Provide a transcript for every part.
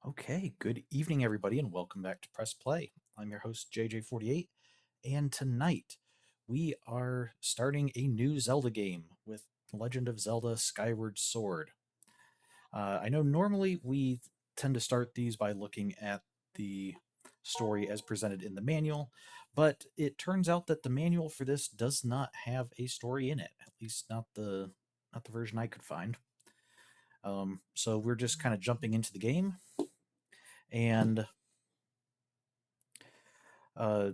Okay, good evening, everybody, and welcome back to Press Play. I'm your host, JJ48, and tonight we are starting a new Zelda game with Legend of Zelda Skyward Sword. I know normally we tend to start these by looking at the story as presented in the manual, but it turns out that the manual for this does not have a story in it, at least not the version I could find. So we're just kind of jumping into the game, and Uh,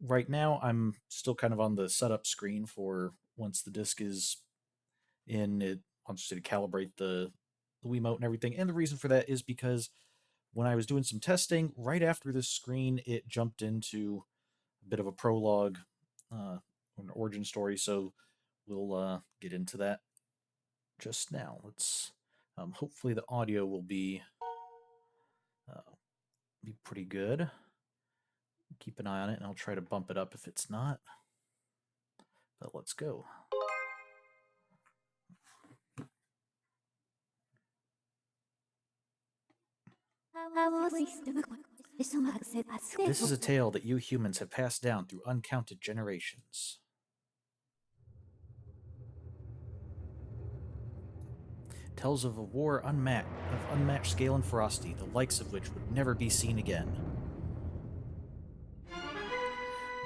right now, I'm still kind of on the setup screen for once the disc is in. It wants you to calibrate the Wiimote and everything. And the reason for that is because when I was doing some testing, right after this screen, it jumped into a bit of a prologue, an origin story. So we'll get into that just now. Let's hopefully the audio will be pretty good. Keep an eye on it, and I'll try to bump it up if it's not. But let's go. This is a tale that you humans have passed down through uncounted generations. Tells of a war of unmatched scale and ferocity, the likes of which would never be seen again.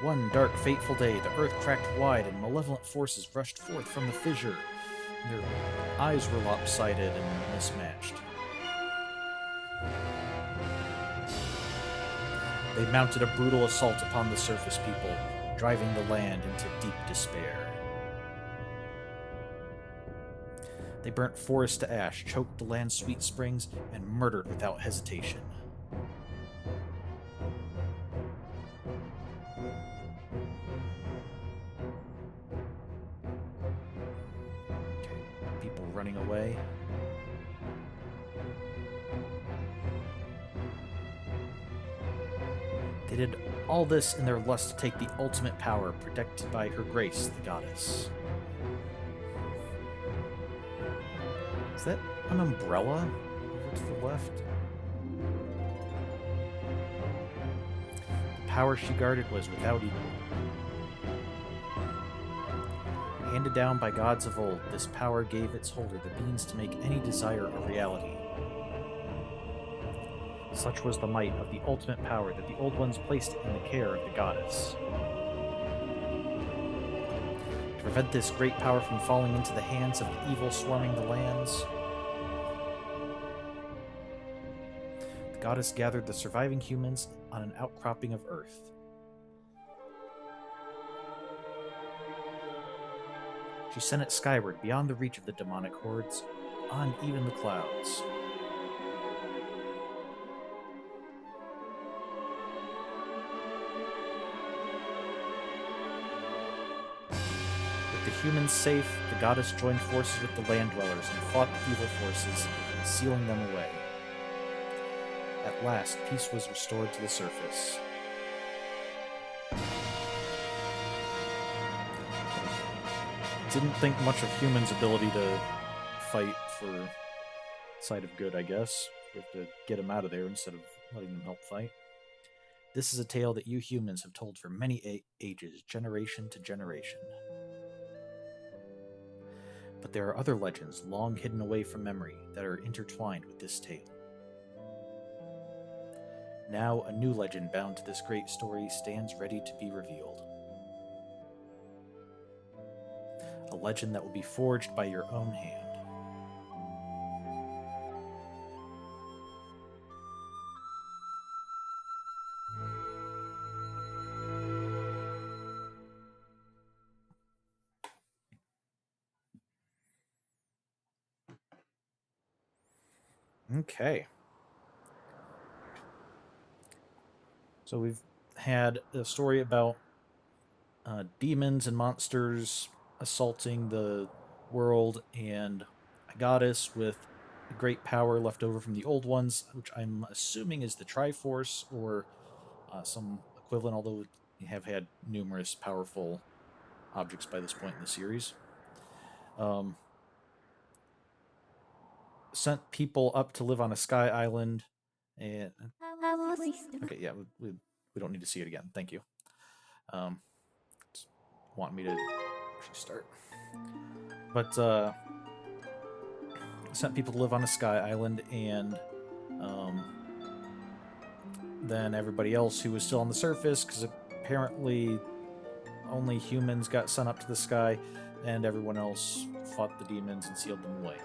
One dark, fateful day, the earth cracked wide and malevolent forces rushed forth from the fissure. Their eyes were lopsided and mismatched. They mounted a brutal assault upon the surface people, driving the land into deep despair. They burnt forests to ash, choked the land's sweet springs, and murdered without hesitation. Okay, people running away. They did all this in their lust to take the ultimate power, protected by her grace, the goddess. Is that an umbrella over to the left? The power she guarded was without equal. Handed down by gods of old, this power gave its holder the means to make any desire a reality. Such was the might of the ultimate power that the Old Ones placed in the care of the goddess. To prevent this great power from falling into the hands of the evil swarming the lands, the goddess gathered the surviving humans on an outcropping of earth. She sent it skyward, beyond the reach of the demonic hordes, on even the clouds. With the humans safe, the goddess joined forces with the land dwellers and fought the evil forces, sealing them away. At last, peace was restored to the surface. Didn't think much of humans' ability to fight for side of good, I guess. We have to get them out of there instead of letting them help fight. This is a tale that you humans have told for many ages, generation to generation. But there are other legends long hidden away from memory that are intertwined with this tale. Now, a new legend bound to this great story stands ready to be revealed. A legend that will be forged by your own hand. Okay. So we've had a story about demons and monsters assaulting the world, and a goddess with great power left over from the old ones, which I'm assuming is the Triforce or some equivalent, although we have had numerous powerful objects by this point in the series. Sent people up to live on a sky island, And okay, yeah, we don't need to see it again. Thank you. Just want me to actually start. But sent people to live on a sky island, and then everybody else who was still on the surface, because apparently only humans got sent up to the sky, and everyone else fought the demons and sealed them away.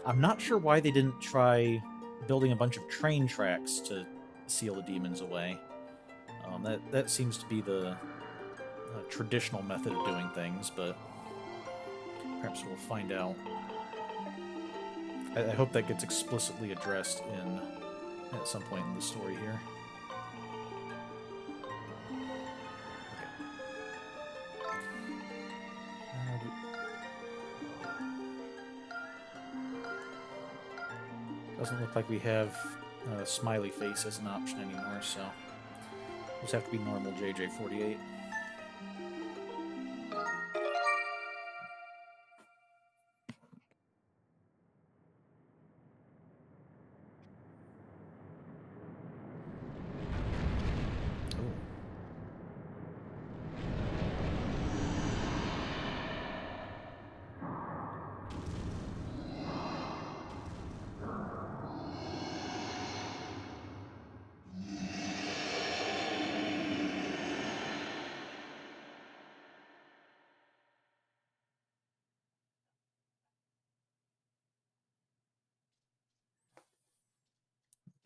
I'm not sure why they didn't try building a bunch of train tracks to seal the demons away. That seems to be the traditional method of doing things, but perhaps we'll find out. I hope that gets explicitly addressed at some point in the story here. Doesn't look like we have a smiley face as an option anymore, so we'll just have to be normal JJ48.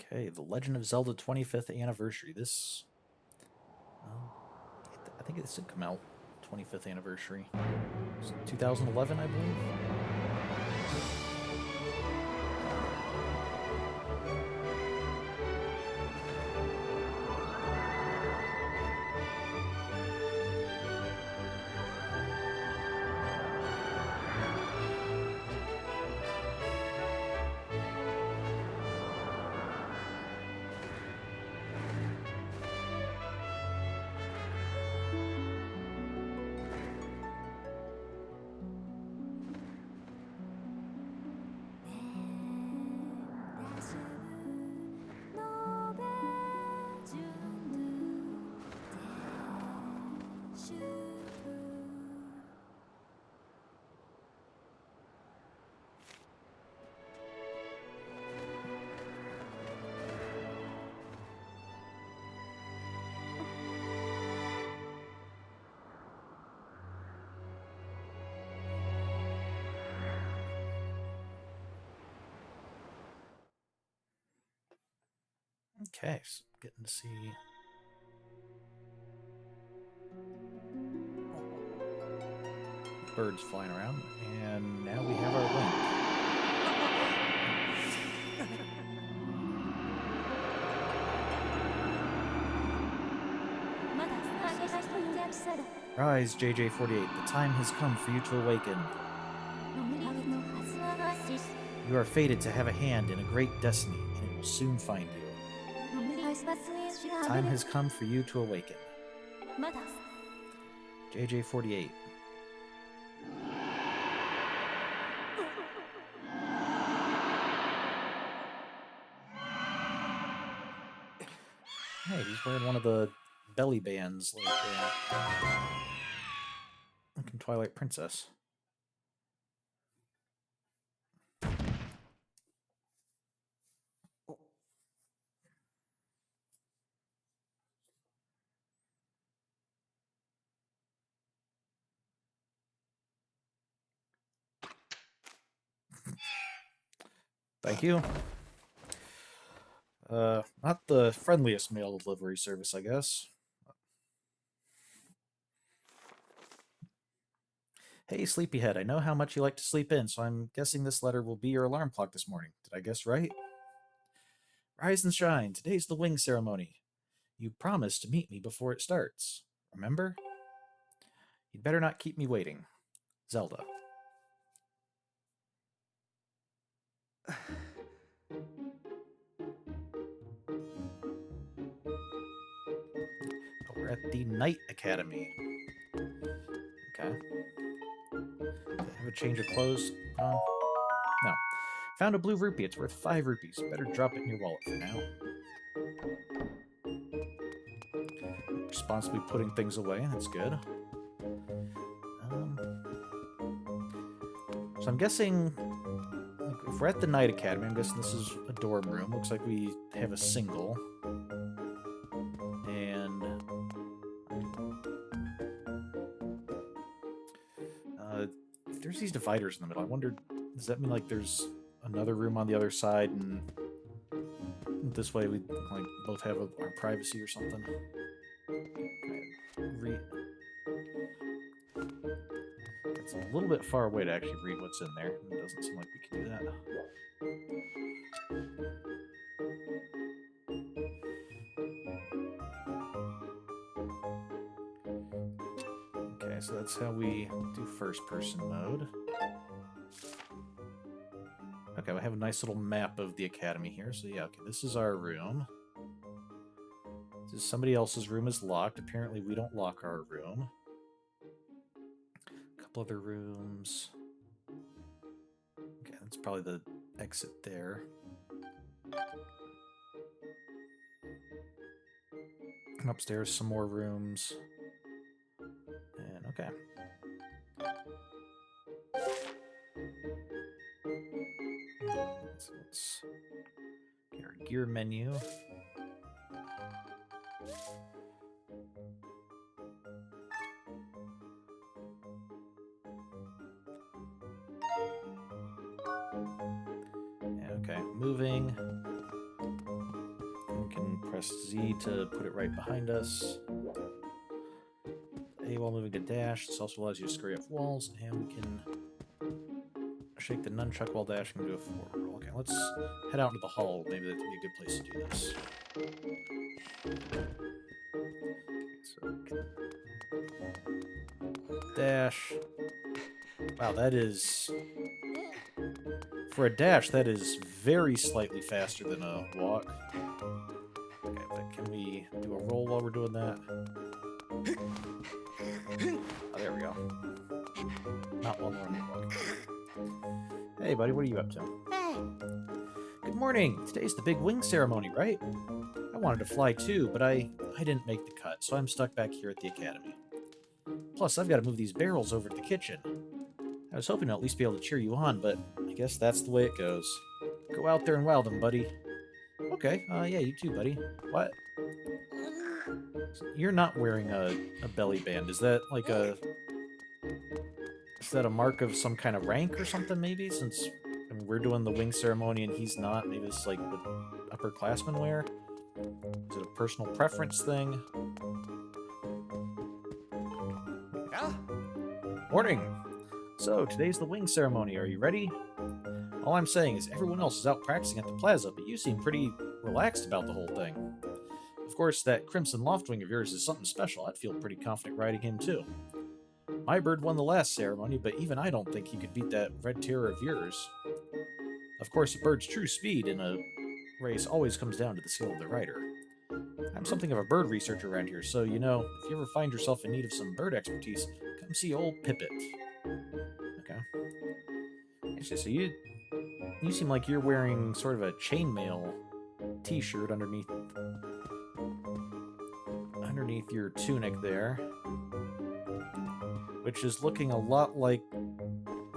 Okay, The Legend of Zelda 25th Anniversary. This, I think this did come out 25th anniversary. 2011, I believe. Okay, so getting to see birds flying around, and now we have our link. Rise, JJ48. The time has come for you to awaken. You are fated to have a hand in a great destiny, and it will soon find you. Time has come for you to awaken. JJ48. Hey, he's wearing one of the belly bands like in Twilight Princess. Thank you. Not the friendliest mail delivery service, I guess. Hey, sleepyhead, I know how much you like to sleep in, so I'm guessing this letter will be your alarm clock this morning. Did I guess right? Rise and shine. Today's the wing ceremony. You promised to meet me before it starts. Remember? You'd better not keep me waiting. Zelda. We're at the Knight Academy. Okay. Have a change of clothes on? No. Found a blue rupee. It's worth 5 rupees. Better drop it in your wallet for now. Responsibly putting things away. That's good. So I'm guessing, like, if we're at the Night Academy, I'm guessing this is a dorm room. Looks like we have a single. And there's these dividers in the middle. I wondered, does that mean like there's another room on the other side, and this way we like both have our privacy or something? It's a little bit far away to actually read what's in there. It doesn't seem like we can do that. Okay, so that's how we do first-person mode. Okay, we have a nice little map of the academy here. So yeah, okay, this is our room. This is somebody else's room is locked. Apparently we don't lock our room. A couple other rooms. Okay, that's probably the exit there. And upstairs, some more rooms. And okay. So let's get our gear menu. Okay, moving. We can press Z to put it right behind us. A while moving to dash. This also allows you to scurry up walls, and we can shake the nunchuck while dashing to do a forward roll. Okay, let's head out into the hall. Maybe that would be a good place to do this. So, dash. Wow, that is... For a dash, that is very slightly faster than a walk. Okay, but can we do a roll while we're doing that? Oh, there we go. Not while normal walking. Hey, buddy, what are you up to? Hey. Good morning. Today's the big wing ceremony, right? I wanted to fly too, but I didn't make the cut, so I'm stuck back here at the academy. Plus, I've got to move these barrels over to the kitchen. I was hoping to at least be able to cheer you on, but I guess that's the way it goes. Go out there and wow them, buddy. Okay, yeah, you too, buddy. What? You're not wearing a belly band. Is that like a... Is that a mark of some kind of rank or something, maybe? Since I mean, we're doing the wing ceremony and he's not. Maybe it's like what upperclassmen wear? Is it a personal preference thing? Yeah. Morning! So, today's the wing ceremony. Are you ready? All I'm saying is everyone else is out practicing at the plaza, but you seem pretty relaxed about the whole thing. Of course, that Crimson Loftwing of yours is something special. I'd feel pretty confident riding him, too. My bird won the last ceremony, but even I don't think he could beat that Red Terror of yours. Of course, a bird's true speed in a race always comes down to the skill of the rider. I'm something of a bird researcher around here, so, you know, if you ever find yourself in need of some bird expertise, come see old Pippet. Okay. Actually, so you seem like you're wearing sort of a chainmail t-shirt underneath your tunic there, which is looking a lot like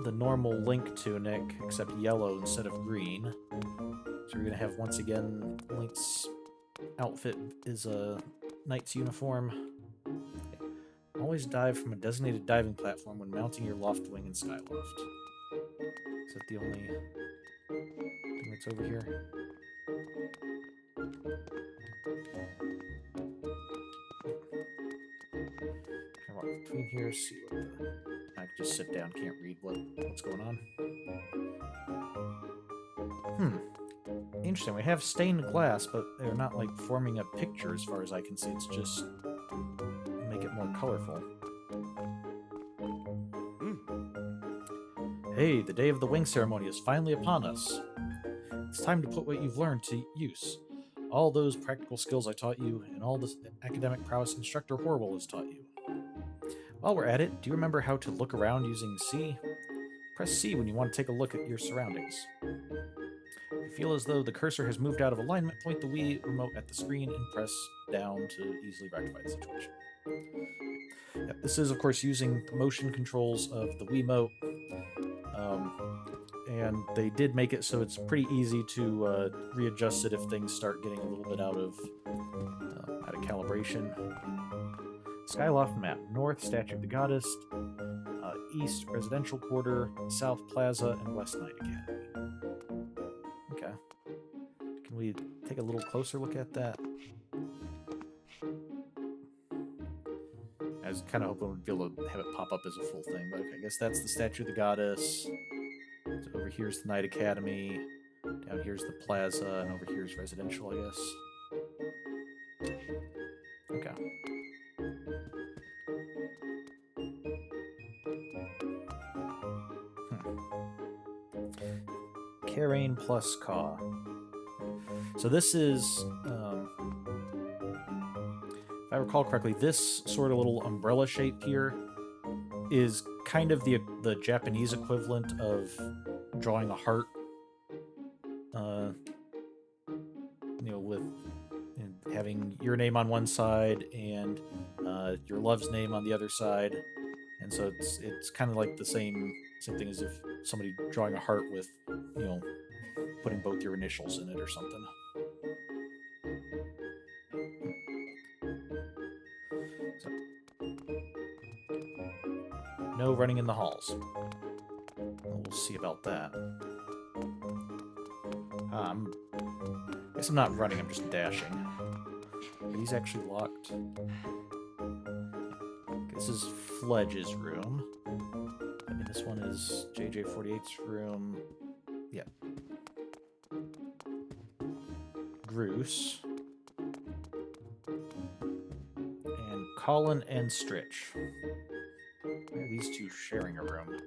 the normal Link tunic, except yellow instead of green. So we're gonna have, once again, Link's outfit is a knight's uniform. Always dive from a designated diving platform when mounting your Loftwing in Skyloft. Is that the only thing that's over here? Can I walk between here, see what the... I can just sit down, can't read what's going on. Interesting, we have stained glass, but they're not like forming a picture as far as I can see. It's just make it more colorful. Hey, the day of the wing ceremony is finally upon us. It's time to put what you've learned to use. All those practical skills I taught you, and all the academic prowess Instructor Horwell has taught you. While we're at it, do you remember how to look around using C? Press C when you want to take a look at your surroundings. you feel as though the cursor has moved out of alignment, point the Wii remote at the screen and press down to easily rectify the situation. Yeah, this is, of course, using the motion controls of the Wiimote, and they did make it so it's pretty easy to readjust it if things start getting a little bit out of calibration. Skyloft map: North, Statue of the Goddess; East, Residential Quarter; South, Plaza; and West, Knight Academy. Okay. Can we take a little closer look at that? I was kind of hoping we'd be able to have it pop up as a full thing, but okay, I guess that's the Statue of the Goddess. So over here's the Knight Academy. Down here's the Plaza, and over here's Residential, I guess. Okay. Karain plus Ka. So this is, if I recall correctly, this sort of little umbrella shape here is kind of the Japanese equivalent of drawing a heart. With having your name on one side and your love's name on the other side, and so it's kind of like the same thing as if somebody drawing a heart with, putting both your initials in it or something. So, no running in the halls. We'll see about that. I guess I'm not running, I'm just dashing. Are these actually locked? This is Fledge's room. I mean, this one is JJ48's room. Yeah. Bruce. And Colin and Stritch. Why are these two sharing a room?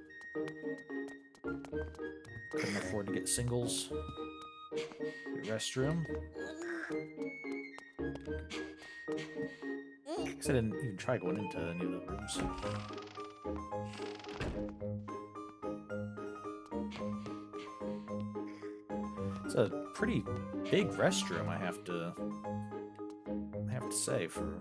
Couldn't afford to get singles. The restroom. I guess I didn't even try going into any of the rooms. It's a pretty big restroom, I have to say, for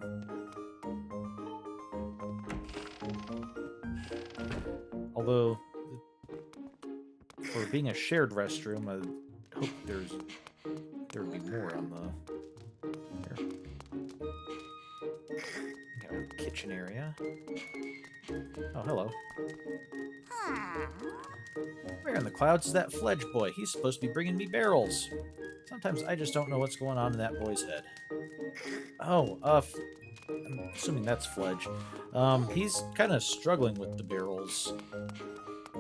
although for being a shared restroom, I hope there would be more on the here. Okay, kitchen area. Oh, hello. Where in the clouds is that Fledge boy? He's supposed to be bringing me barrels. Sometimes I just don't know what's going on in that boy's head. Oh, I'm assuming that's Fledge. He's kind of struggling with the barrels.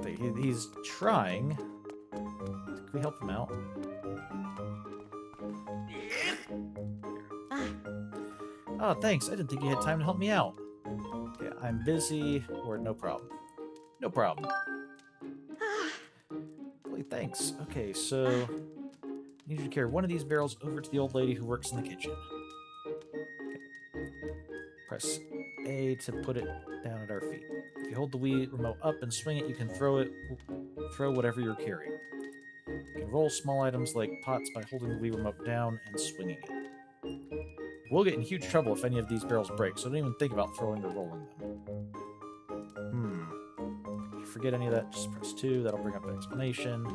He's trying. Can we help him out? Oh, thanks. I didn't think you had time to help me out. Okay, I'm busy, or no problem. No problem. Really, thanks. Okay, so I need you to carry one of these barrels over to the old lady who works in the kitchen. Okay. Press A to put it down at our feet. If you hold the Wii remote up and swing it, you can throw whatever you're carrying. You can roll small items like pots by holding the Wii remote down and swinging it. We'll get in huge trouble if any of these barrels break, so don't even think about throwing or rolling them. If you forget any of that, just press 2. That'll bring up an explanation.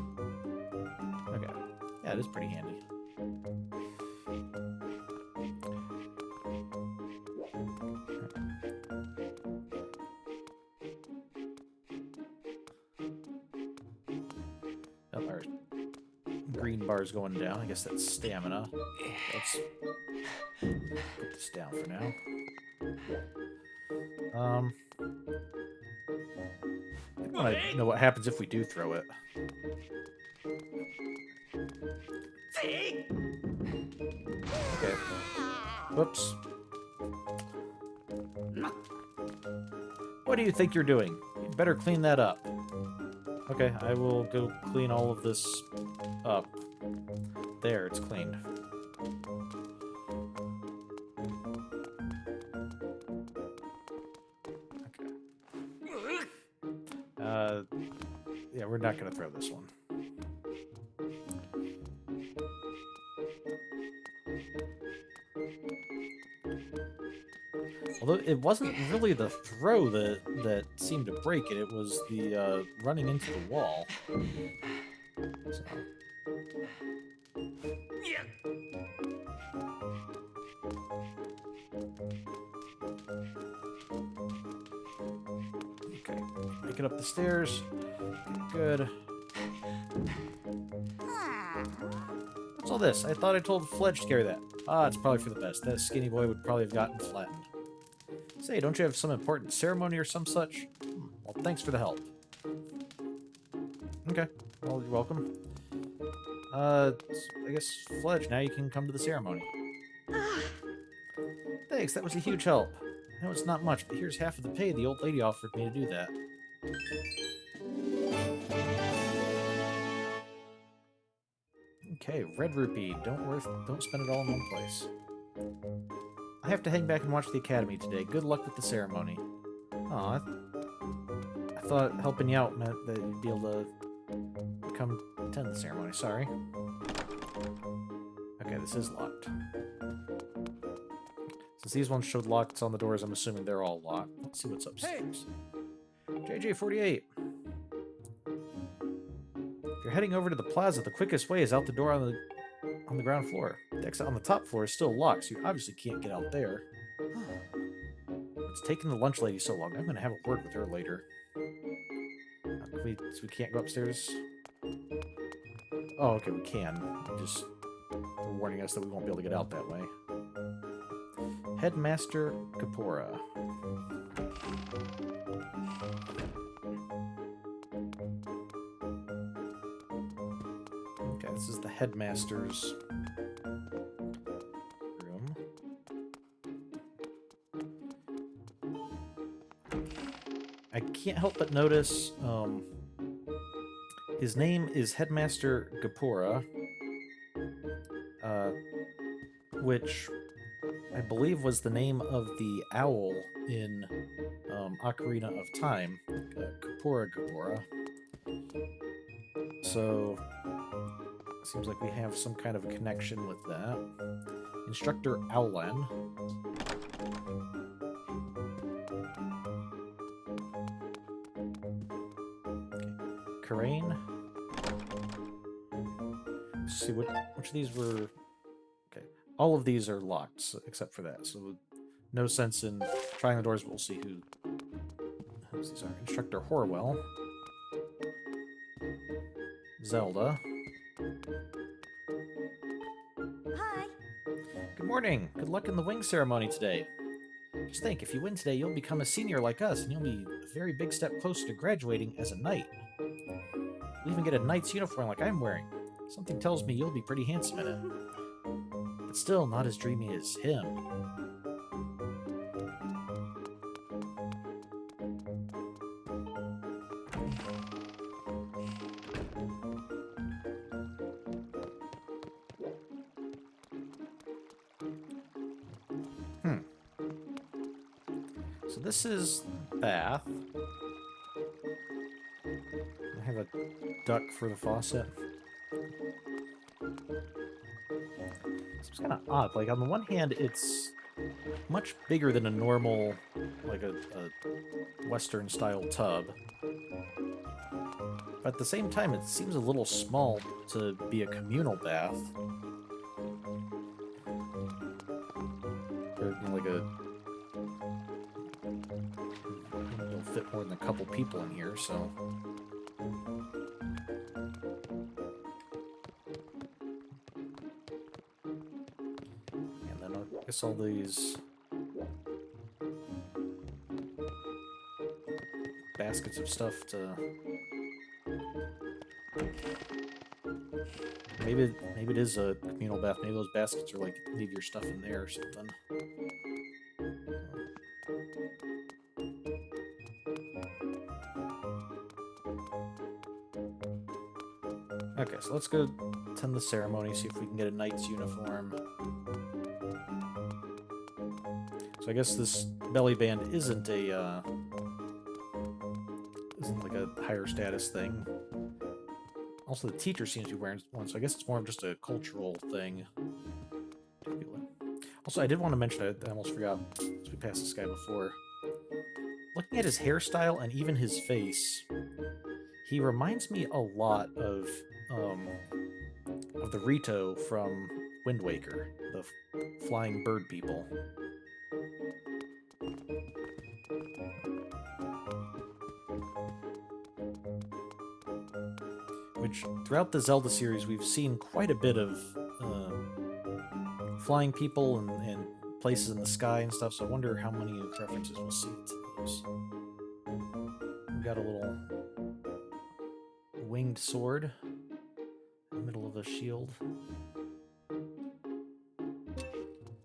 Okay. Yeah, it is pretty handy. Oh, our green bar's going down. I guess that's stamina. Let's put this down for now. I want to know what happens if we do throw it. Okay. Whoops. What do you think you're doing? You better clean that up. Okay, I will go clean all of this up. There, it's cleaned. Yeah, we're not going to throw this one. Although it wasn't really the throw that seemed to break it, it was the running into the wall. So. Okay, make it up the stairs. Good. What's all this? I thought I told Fledge to carry that. Ah, it's probably for the best. That skinny boy would probably have gotten flattened. Say, don't you have some important ceremony or some such? Well, thanks for the help. Okay, well, you're welcome. I guess, Fledge, now you can come to the ceremony. Thanks, that was a huge help. I know it's not much, but here's half of the pay the old lady offered me to do that. Okay, red rupee. Don't spend it all in one place. I have to hang back and watch the academy today. Good luck with the ceremony. Aw, I thought helping you out meant that you'd be able to come attend the ceremony. Sorry. Okay, this is locked. Since these ones showed locks on the doors, I'm assuming they're all locked. Let's see what's upstairs. Hey. JJ48. If you're heading over to the plaza, the quickest way is out the door on the ground floor. The exit on the top floor is still locked, so you obviously can't get out there. It's taking the lunch lady so long. I'm going to have a word with her later. So we can't go upstairs? Oh, okay, we can. Just warning us that we won't be able to get out that way. Headmaster Kapora. Okay, this is the headmaster's room. I can't help but notice his name is Headmaster Kapora, which I believe was the name of the owl in Ocarina of Time, Kapora. So, seems like we have some kind of a connection with that. Instructor Owlan. Okay. Karain. Let's see which of these were... Okay. All of these are locked, except for that. So, no sense in trying the doors, but we'll see who these are. Instructor Horwell. Zelda. Hi. Good morning. Good luck in the wing ceremony today. Just think, if you win today, you'll become a senior like us, and you'll be a very big step closer to graduating as a knight. You'll even get a knight's uniform like I'm wearing. Something tells me you'll be pretty handsome in it. But still, not as dreamy as him. So this is bath. I have a duck for the faucet. It's kind of odd. Like, on the one hand, it's much bigger than a normal, like a Western-style tub. But at the same time, it seems a little small to be a communal bath. Or, you know, like a... It'll fit more than a couple people in here, so... And then I guess all these... baskets of stuff to... Maybe it is a communal bath. Maybe those baskets are like, leave your stuff in there or something. Okay, so let's go attend the ceremony, see if we can get a knight's uniform. So I guess this belly band isn't a, isn't like a higher status thing. Also, the teacher seems to be wearing one, so I guess it's more of just a cultural thing. Also, I did want to mention, I almost forgot, as we passed this guy before. Looking at his hairstyle and even his face, he reminds me a lot of the Rito from Wind Waker, the flying bird people. Which, throughout the Zelda series, we've seen quite a bit of flying people and places in the sky and stuff, so I wonder how many references we'll see to those. We've got a little winged sword in the middle of a shield.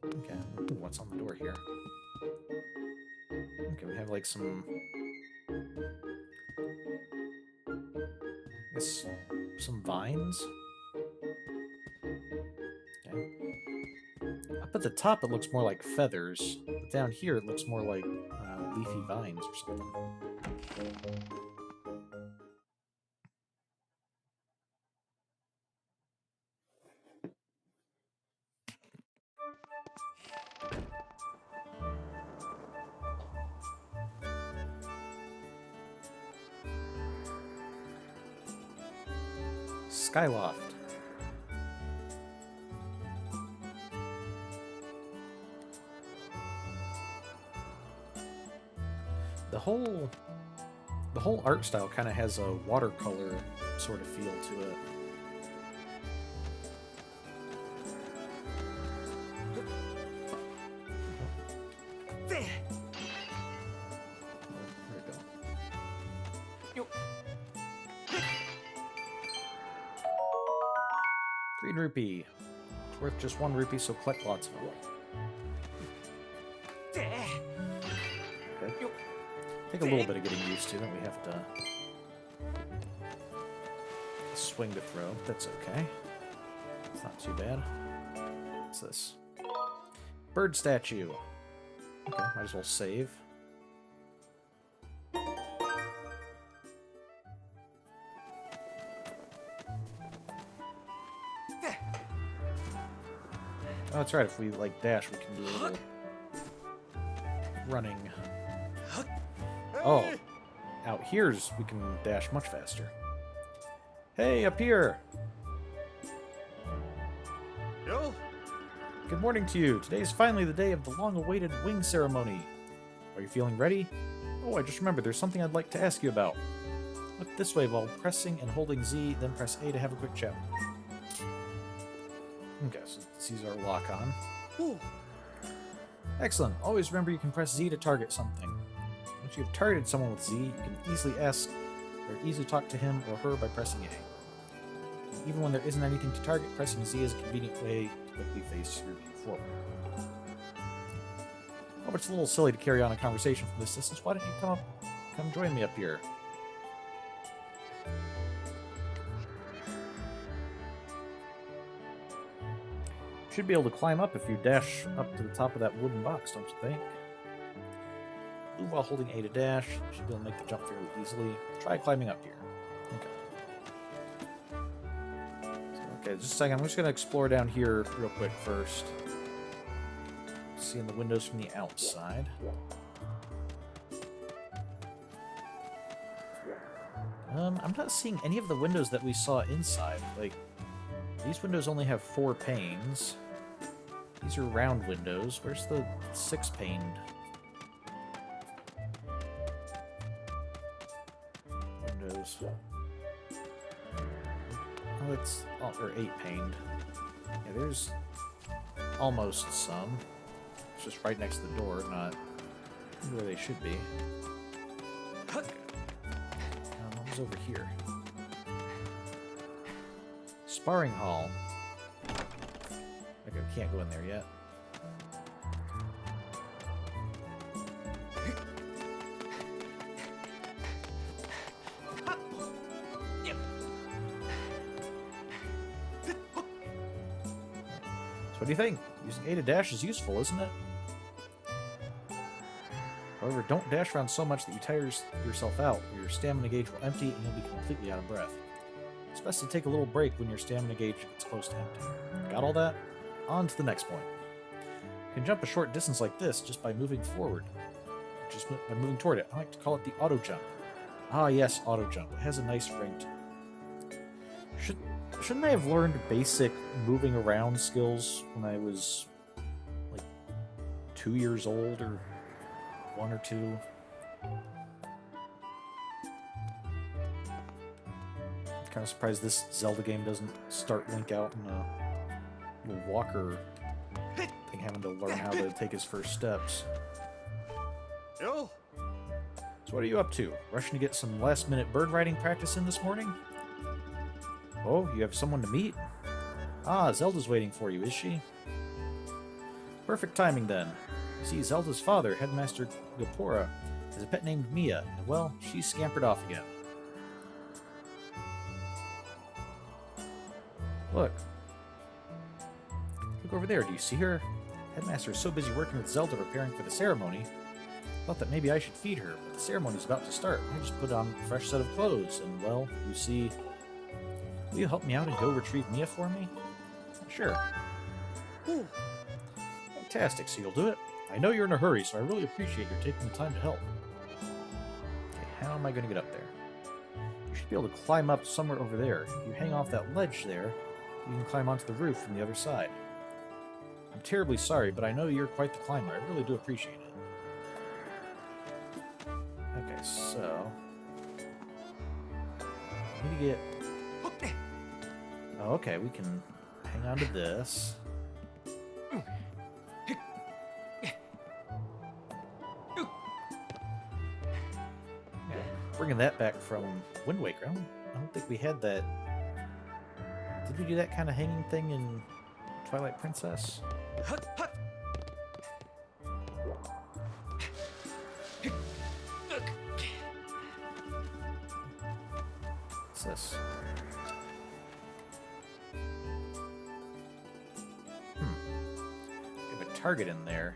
Okay, ooh, what's on the door here? Okay, we have like some... I guess some vines? Okay. Up at the top it looks more like feathers, but down here it looks more like leafy vines or something. Skyloft. The whole art style kind of has a watercolor sort of feel to it. There. There we go. Yo. Green rupee. It's worth just 1 rupee, so collect lots of them. There. Okay. Yo. Take a little bit of getting used to, then we have to swing to throw. That's okay. It's not too bad. What's this? Bird statue. Okay, might as well save. There. Oh, that's right. If we like dash, we can do a little running. Oh, out here's we can dash much faster. Hey, up here! Yo. Good morning to you. Today is finally the day of the long-awaited wing ceremony. Are you feeling ready? Oh, I just remembered there's something I'd like to ask you about. Look this way while pressing and holding Z, then press A to have a quick chat. Okay, so Z's our lock-on. Ooh. Excellent. Always remember you can press Z to target something. Once you have targeted someone with Z, you can easily ask or easily talk to him or her by pressing A. Even when there isn't anything to target, pressing Z is a convenient way to quickly face your view forward. Oh, but it's a little silly to carry on a conversation from this distance. Why don't you come join me up here? You should be able to climb up if you dash up to the top of that wooden box, don't you think? Move while holding A to dash. You should be able to make the jump fairly easily. Try climbing up here. Okay, just a second. I'm just going to explore down here real quick first. Seeing the windows from the outside. I'm not seeing any of the windows that we saw inside. Like, these windows only have 4 panes. These are round windows. Where's the 6-paned windows? Oh, it's... or 8-paned. Yeah, there's almost some. It's just right next to the door, not where they should be. What was over here? Sparring hall. Okay, we can't go in there yet. So what do you think? Using A to dash is useful, isn't it? However, don't dash around so much that you tire yourself out. Your stamina gauge will empty and you'll be completely out of breath. It's best to take a little break when your stamina gauge gets close to empty. Got all that? On to the next point. can jump a short distance like this just by moving forward. Just by moving toward it. I like to call it the auto jump. Ah, yes, auto jump. It has a nice ring to it. Shouldn't I have learned basic moving around skills when I was like 2 years old or 1 or 2? I'm kind of surprised this Zelda game doesn't start Link out in a little walker thing, having to learn how to take his first steps. Yo. So what are you up to? Rushing to get some last-minute bird riding practice in this morning? Oh, you have someone to meet? Ah, Zelda's waiting for you, is she? Perfect timing, then. See, Zelda's father, Headmaster Gapora, has a pet named Mia, and, well, she's scampered off again. Look. Look over there, do you see her? Headmaster is so busy working with Zelda preparing for the ceremony. Thought that maybe I should feed her, but the ceremony's about to start. I just put on a fresh set of clothes, and, well, you see... Will you help me out and go retrieve Mia for me? Sure. Ooh. Fantastic, so you'll do it? I know you're in a hurry, so I really appreciate your taking the time to help. Okay, how am I going to get up there? You should be able to climb up somewhere over there. If you hang off that ledge there, you can climb onto the roof from the other side. I'm terribly sorry, but I know you're quite the climber. I really do appreciate it. Okay, so... I need to get... Oh, okay, we can hang on to this. Yeah, bringing that back from Wind Waker. I don't think we had that. Did we do that kind of hanging thing in Twilight Princess? What's this? We have a target in there.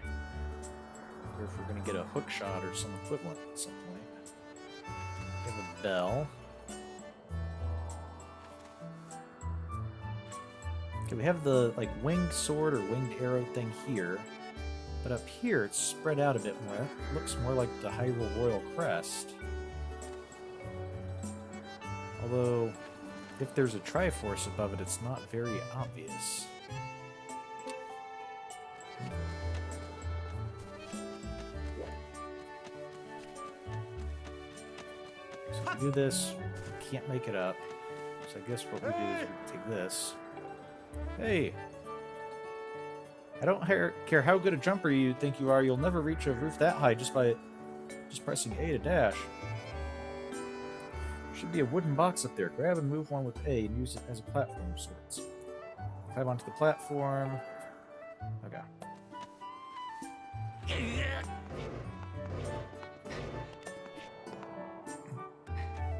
Or if we're going to get a hook shot or some equivalent at some point. We have a bell. Okay, we have the like winged sword or winged arrow thing here. But up here it's spread out a bit more. It looks more like the Hyrule Royal Crest. Although, if there's a Triforce above it, it's not very obvious. So if we do this, we can't make it up. So I guess what we do is we take this. Hey! I don't care how good a jumper you think you are, you'll never reach a roof that high just pressing A to dash. Should be a wooden box up there. Grab and move one with A and use it as a platform of sorts. Climb onto the platform. Okay.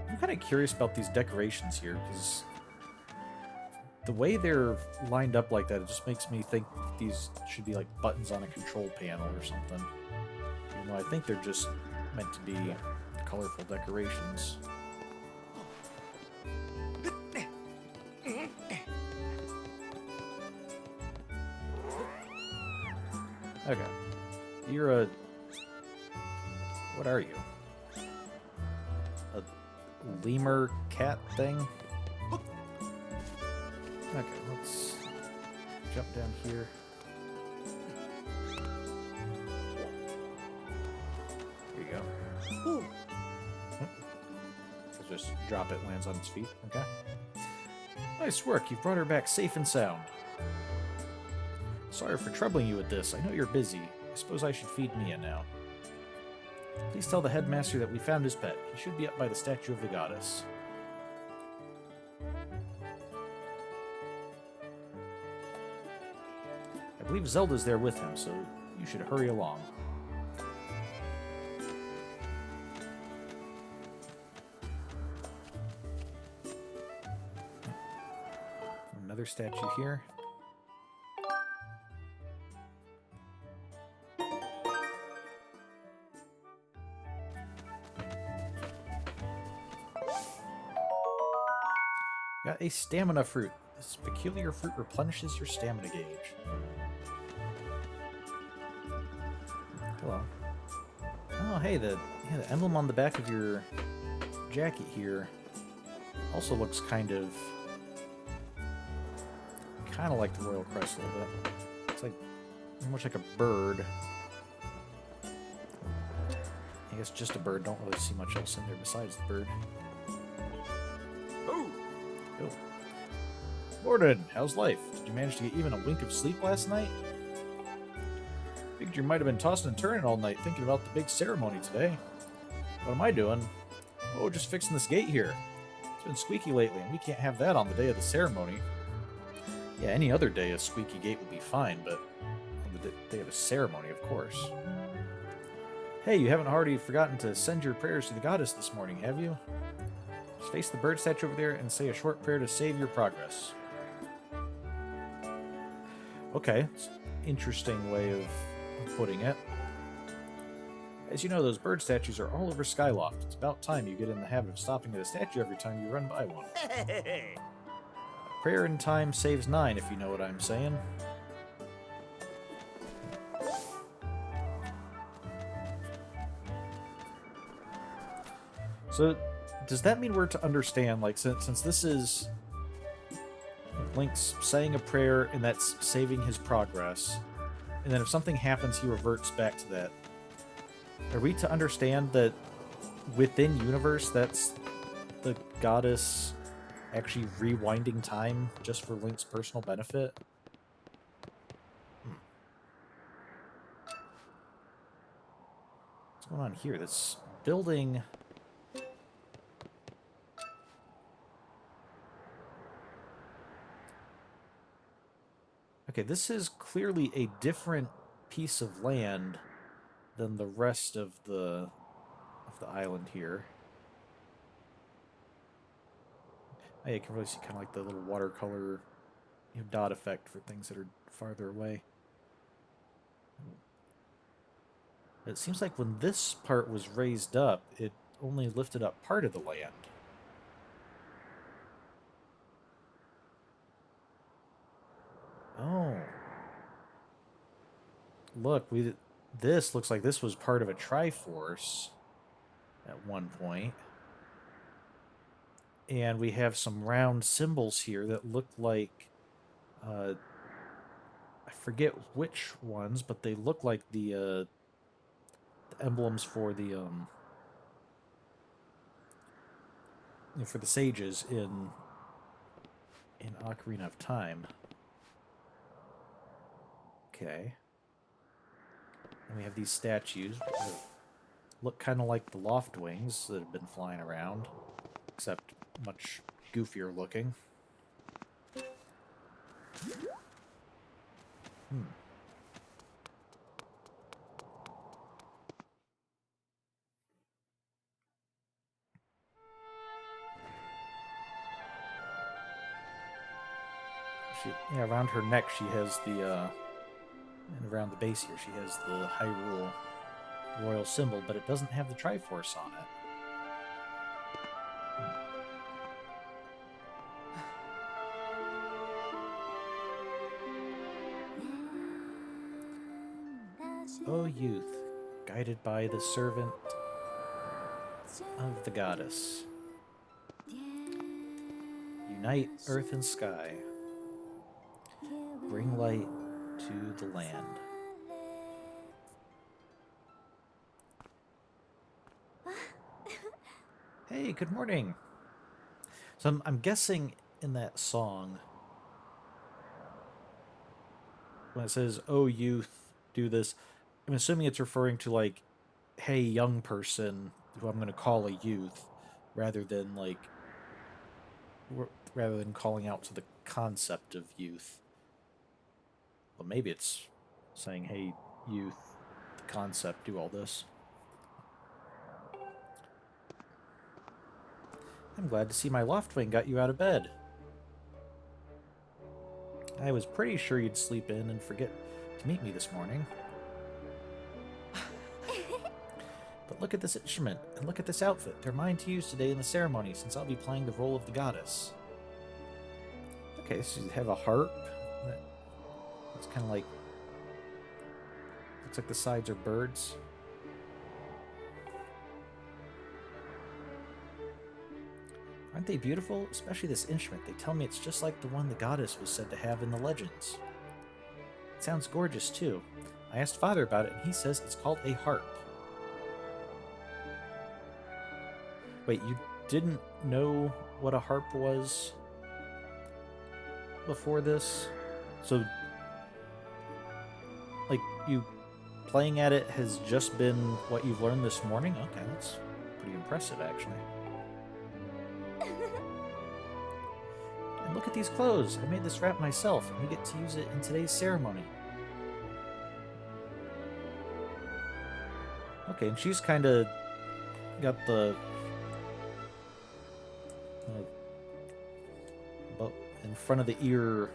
I'm kind of curious about these decorations here, because the way they're lined up like that, it just makes me think these should be like buttons on a control panel or something. Even though I think they're just meant to be colorful decorations. Okay. You're a... What are you? A lemur cat thing? Okay, let's jump down here. There you go. Ooh. Let's just drop it, lands on its feet. Okay. Nice work, you've brought her back safe and sound. Sorry for troubling you with this. I know you're busy. I suppose I should feed Mia now. Please tell the headmaster that we found his pet. He should be up by the statue of the goddess. I believe Zelda's there with him, so you should hurry along. Another statue here. Got a stamina fruit. This peculiar fruit replenishes your stamina gauge. Hello. Oh, hey, the emblem on the back of your jacket here also looks kind of like the Royal Crest a little bit. It's like much like a bird. I guess just a bird. Don't really see much else in there besides the bird. Oh. Oh. Morning, how's life? Did you manage to get even a wink of sleep last night? Figured you might have been tossing and turning all night thinking about the big ceremony today. What am I doing? Oh, just fixing this gate here. It's been squeaky lately, and we can't have that on the day of the ceremony. Yeah, any other day a squeaky gate would be fine, but on the day of the ceremony, of course. Hey, you haven't already forgotten to send your prayers to the goddess this morning, have you? Just face the bird statue over there and say a short prayer to save your progress. Okay, it's an interesting way of putting it. As you know, those bird statues are all over Skyloft. It's about time you get in the habit of stopping at a statue every time you run by one. Prayer in time saves 9, if you know what I'm saying. So, does that mean we're to understand, like, since this is Link's saying a prayer and that's saving his progress, and then if something happens, he reverts back to that. Are we to understand that within universe, that's the goddess actually rewinding time just for Link's personal benefit? What's going on here? This building... Okay, this is clearly a different piece of land than the rest of the island here. Oh, you can really see kind of like the little watercolor, dot effect for things that are farther away. It seems like when this part was raised up, it only lifted up part of the land. Oh. Look, this looks like this was part of a Triforce at one point. And we have some round symbols here that look like... I forget which ones, but they look like the emblems for the for the sages in Ocarina of Time. Okay. And we have these statues that look kind of like the loft wings that have been flying around, except much goofier looking. Yeah, around her neck she has the, and around the base here she has the Hyrule royal symbol, but it doesn't have the Triforce on it. O youth, guided by the servant of the goddess, unite earth and sky, bring light to the land. Hey, good morning. So I'm guessing in that song, when it says, "Oh youth, do this," I'm assuming it's referring to, like, hey, young person, who I'm going to call a youth, rather than calling out to the concept of youth. Well, maybe it's saying, hey, youth, the concept, do all this. I'm glad to see my Loftwing got you out of bed. I was pretty sure you'd sleep in and forget to meet me this morning. But look at this instrument, and look at this outfit. They're mine to use today in the ceremony, since I'll be playing the role of the goddess. Okay, so you have a harp. It's kind of like Looks like the sides are birds. Aren't they beautiful? Especially this instrument. They tell me it's just like the one the goddess was said to have in the legends. It sounds gorgeous, too. I asked Father about it, and he says it's called a harp. Wait, you didn't know what a harp was before this? So, like, you playing at it has just been what you've learned this morning? Okay, that's pretty impressive, actually. And look at these clothes. I made this wrap myself, and we get to use it in today's ceremony. Okay, and she's kind of got the in front of the ear,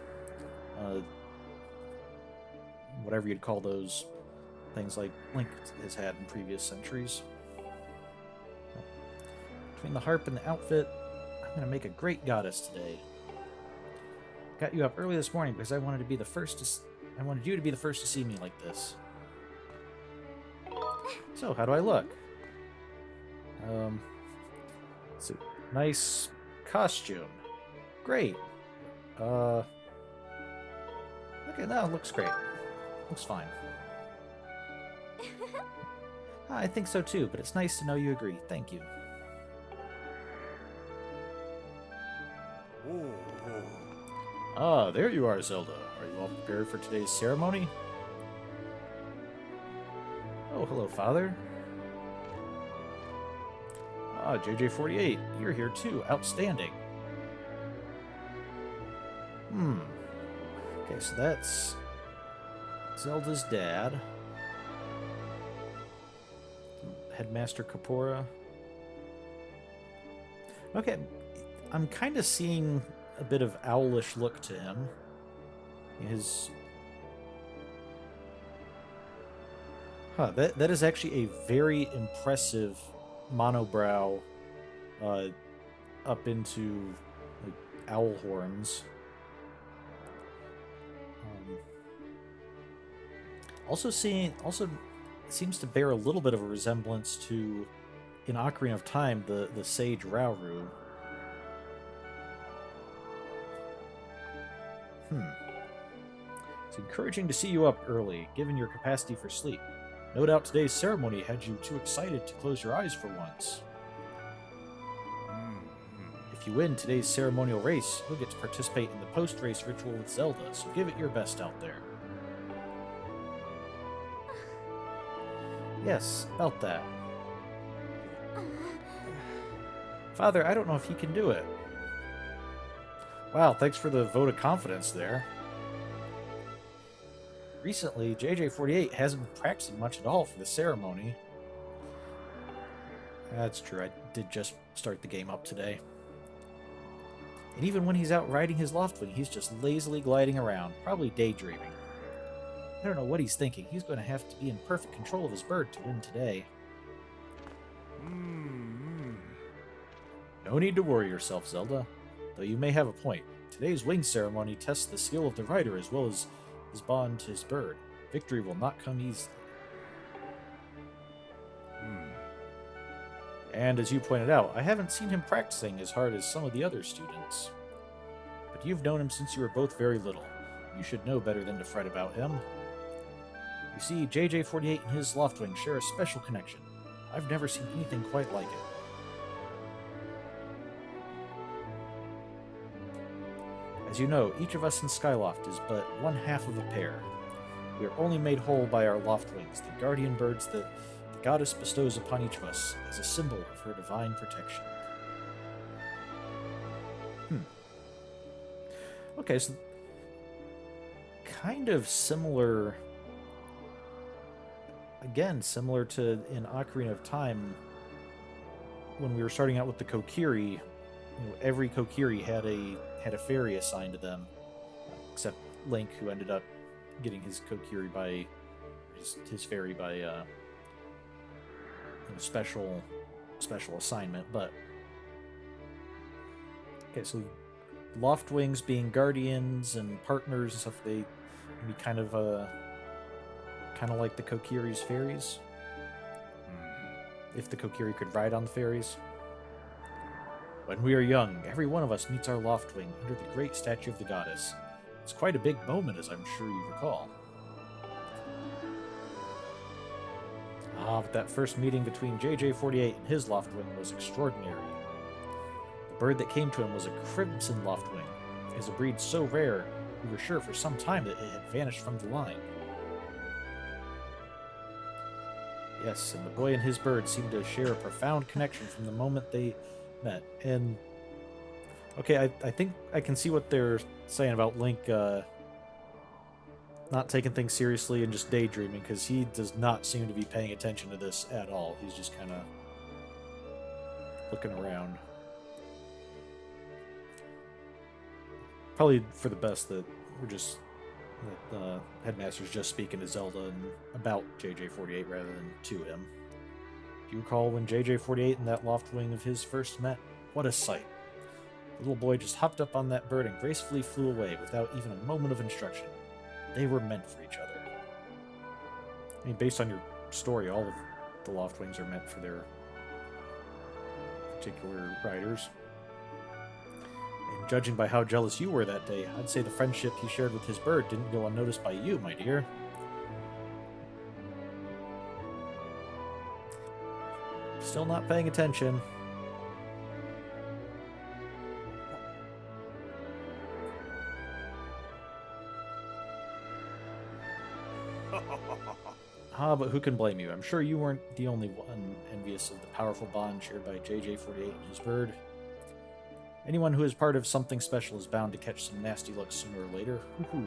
whatever you'd call those things like Link has had in previous centuries. Between the harp and the outfit, I'm going to make a great goddess today. Got you up early this morning because I wanted to be the first to. I wanted you to be the first to see me like this. So, how do I look? It's a nice costume. Great. Okay, that looks great. Looks fine. I think so too, but it's nice to know you agree. Thank you. Ah, there you are, Zelda. Are you all prepared for today's ceremony? Oh, hello, Father. Ah, JJ48, you're here too. Outstanding. Okay, so that's Zelda's dad. Headmaster Kapora. Okay, I'm kind of seeing a bit of owlish look to him. That is actually a very impressive monobrow up into like owl horns. Also seems to bear a little bit of a resemblance to, in Ocarina of Time, the sage Rauru. It's encouraging to see you up early, given your capacity for sleep. No doubt today's ceremony had you too excited to close your eyes for once. If you win today's ceremonial race, you'll get to participate in the post-race ritual with Zelda, so give it your best out there. Yes, about that. Father, I don't know if he can do it. Wow, thanks for the vote of confidence there. Recently, JJ48 hasn't been practicing much at all for the ceremony. That's true, I did just start the game up today. And even when he's out riding his Loftwing, he's just lazily gliding around, probably daydreaming. I don't know what he's thinking. He's going to have to be in perfect control of his bird to win today. No need to worry yourself, Zelda. Though you may have a point. Today's wing ceremony tests the skill of the rider as well as his bond to his bird. Victory will not come easily. And as you pointed out, I haven't seen him practicing as hard as some of the other students. But you've known him since you were both very little. You should know better than to fret about him. You see, JJ48 and his Loftwing share a special connection. I've never seen anything quite like it. As you know, each of us in Skyloft is but one half of a pair. We are only made whole by our Loftwings, the guardian birds that the goddess bestows upon each of us as a symbol of her divine protection. Okay, so kind of similar, again, similar to in Ocarina of Time, when we were starting out with the Kokiri, every Kokiri had a fairy assigned to them, except Link, who ended up getting his Kokiri by his fairy by special assignment. But okay, so Loftwings being guardians and partners and stuff, they can be kind of kind of like the Kokiri's fairies. If the Kokiri could ride on the fairies. When we are young, every one of us meets our Loftwing under the great statue of the goddess. It's quite a big moment, as I'm sure you recall. Ah, but that first meeting between JJ48 and his Loftwing was extraordinary. The bird that came to him was a crimson Loftwing. It is a breed so rare, we were sure for some time that it had vanished from the line. Yes, and the boy and his bird seemed to share a profound connection from the moment they met. And okay, I think I can see what they're saying about Link not taking things seriously and just daydreaming, because he does not seem to be paying attention to this at all. He's just kind of looking around. Probably for the best that the headmaster's just speaking to Zelda and about JJ48 rather than to him. Do you recall when JJ48 and that Loftwing of his first met? What a sight. The little boy just hopped up on that bird and gracefully flew away without even a moment of instruction. They were meant for each other. I mean, based on your story, all of the Loftwings are meant for their particular riders. And judging by how jealous you were that day, I'd say the friendship he shared with his bird didn't go unnoticed by you, my dear. Still not paying attention. Ah, but who can blame you? I'm sure you weren't the only one envious of the powerful bond shared by JJ48 and his bird. Anyone who is part of something special is bound to catch some nasty luck sooner or later. Hoo-hoo.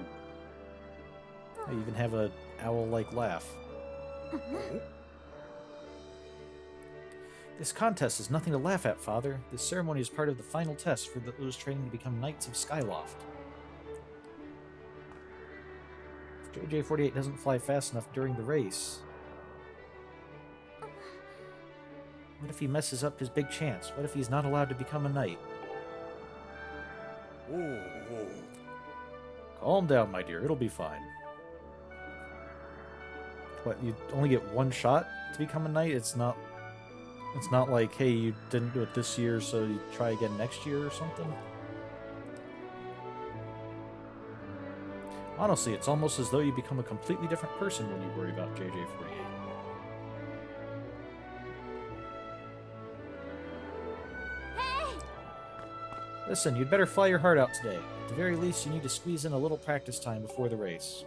I even have a owl-like laugh. This contest is nothing to laugh at, Father. This ceremony is part of the final test for those training to become Knights of Skyloft. If JJ48 doesn't fly fast enough during the race, what if he messes up his big chance? What if he's not allowed to become a knight? Calm down, my dear. It'll be fine. What, you only get one shot to become a knight? It's not like, hey, you didn't do it this year, so you try again next year or something? Honestly, it's almost as though you become a completely different person when you worry about JJ48. Listen, you'd better fly your heart out today. At the very least, you need to squeeze in a little practice time before the race.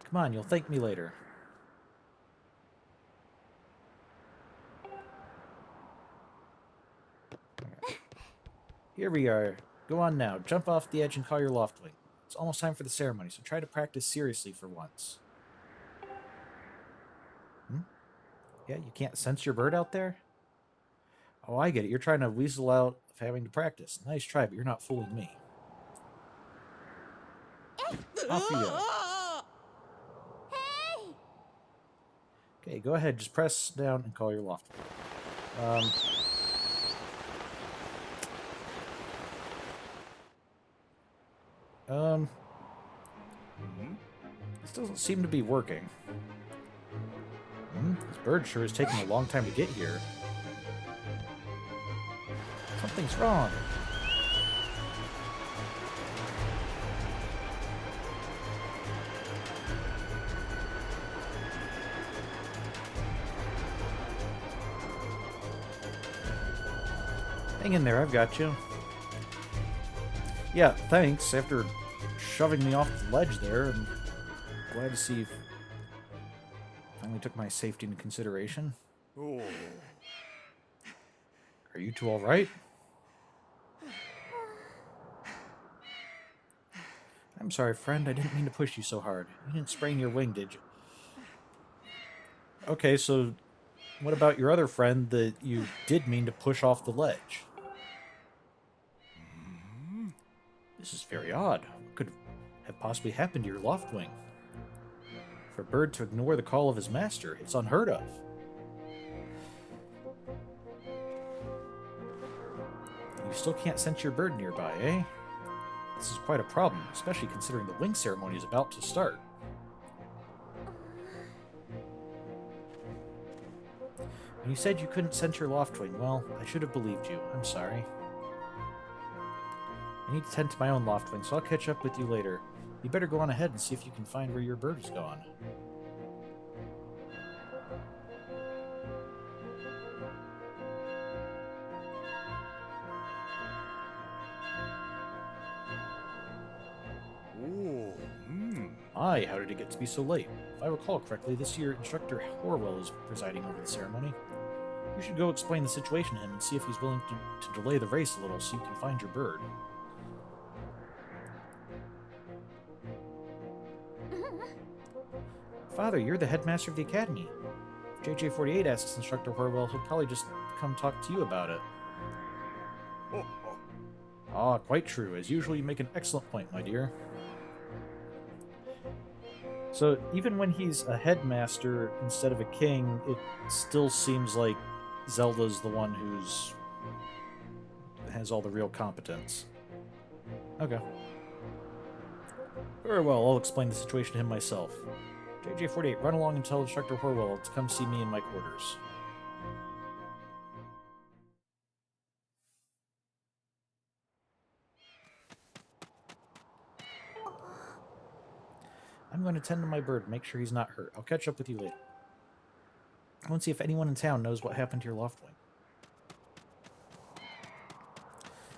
Come on, you'll thank me later. Here we are. Go on now. Jump off the edge and call your Loftwing. It's almost time for the ceremony, so try to practice seriously for once. Yeah, you can't sense your bird out there? Oh, I get it. You're trying to weasel out of having to practice. Nice try, but you're not fooling me. Off you go. Okay, go ahead. Just press down and call your Loftwing. This doesn't seem to be working. This bird sure is taking a long time to get here. Something's wrong. Hang in there, I've got you. Yeah, thanks. After shoving me off the ledge there, I'm glad to see you finally took my safety into consideration. Oh. Are you two all right? I'm sorry, friend. I didn't mean to push you so hard. You didn't sprain your wing, did you? Okay, so what about your other friend that you did mean to push off the ledge? This is very odd. What could have possibly happened to your Loftwing? For a bird to ignore the call of his master, it's unheard of. You still can't sense your bird nearby, eh? This is quite a problem, especially considering the wing ceremony is about to start. And you said you couldn't sense your Loftwing. Well, I should have believed you. I'm sorry. I need to tend to my own Loftwing, so I'll catch up with you later. You better go on ahead and see if you can find where your bird is gone. Oh, My, how did it get to be so late? If I recall correctly, this year Instructor Horwell is presiding over the ceremony. You should go explain the situation to him and see if he's willing to delay the race a little so you can find your bird. Father, you're the headmaster of the academy. If JJ48 asks Instructor Horwell, he'll probably just come talk to you about it. oh, Ah, quite true. As usual, you make an excellent point, my dear. So, even when he's a headmaster instead of a king, it still seems like Zelda's the one has all the real competence. Okay. Very well, I'll explain the situation to him myself. JJ48, run along and tell Instructor Horwell to come see me in my quarters. I'm going to tend to my bird and make sure he's not hurt. I'll catch up with you later. I want to see if anyone in town knows what happened to your Loftwing.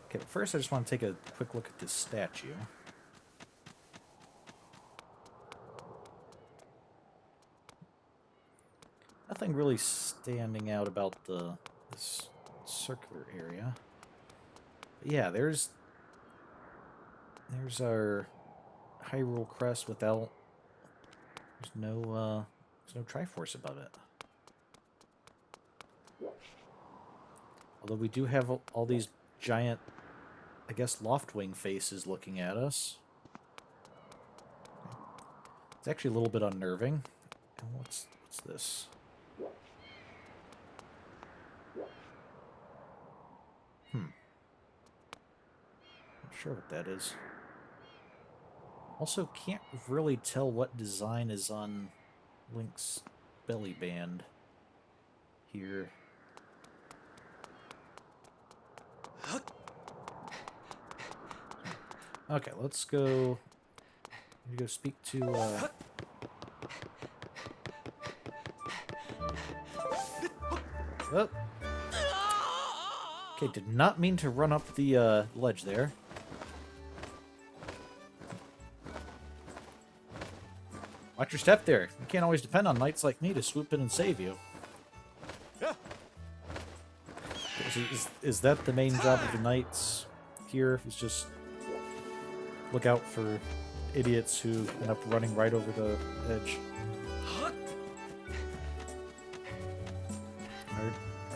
Okay, but first I just want to take a quick look at this statue. Nothing really standing out about this circular area. But yeah, there's our Hyrule crest without. There's no Triforce above it. Although we do have all these giant, I guess, Loftwing faces looking at us. It's actually a little bit unnerving. And what's this? Not sure what that is. Also, can't really tell what design is on Link's belly band here. Okay, let's go. I'm gonna go speak to. Oh. Okay, did not mean to run up the ledge there. Watch your step there. You can't always depend on knights like me to swoop in and save you. yeah. Is that the main job of the knights here? Is just look out for idiots who end up running right over the edge.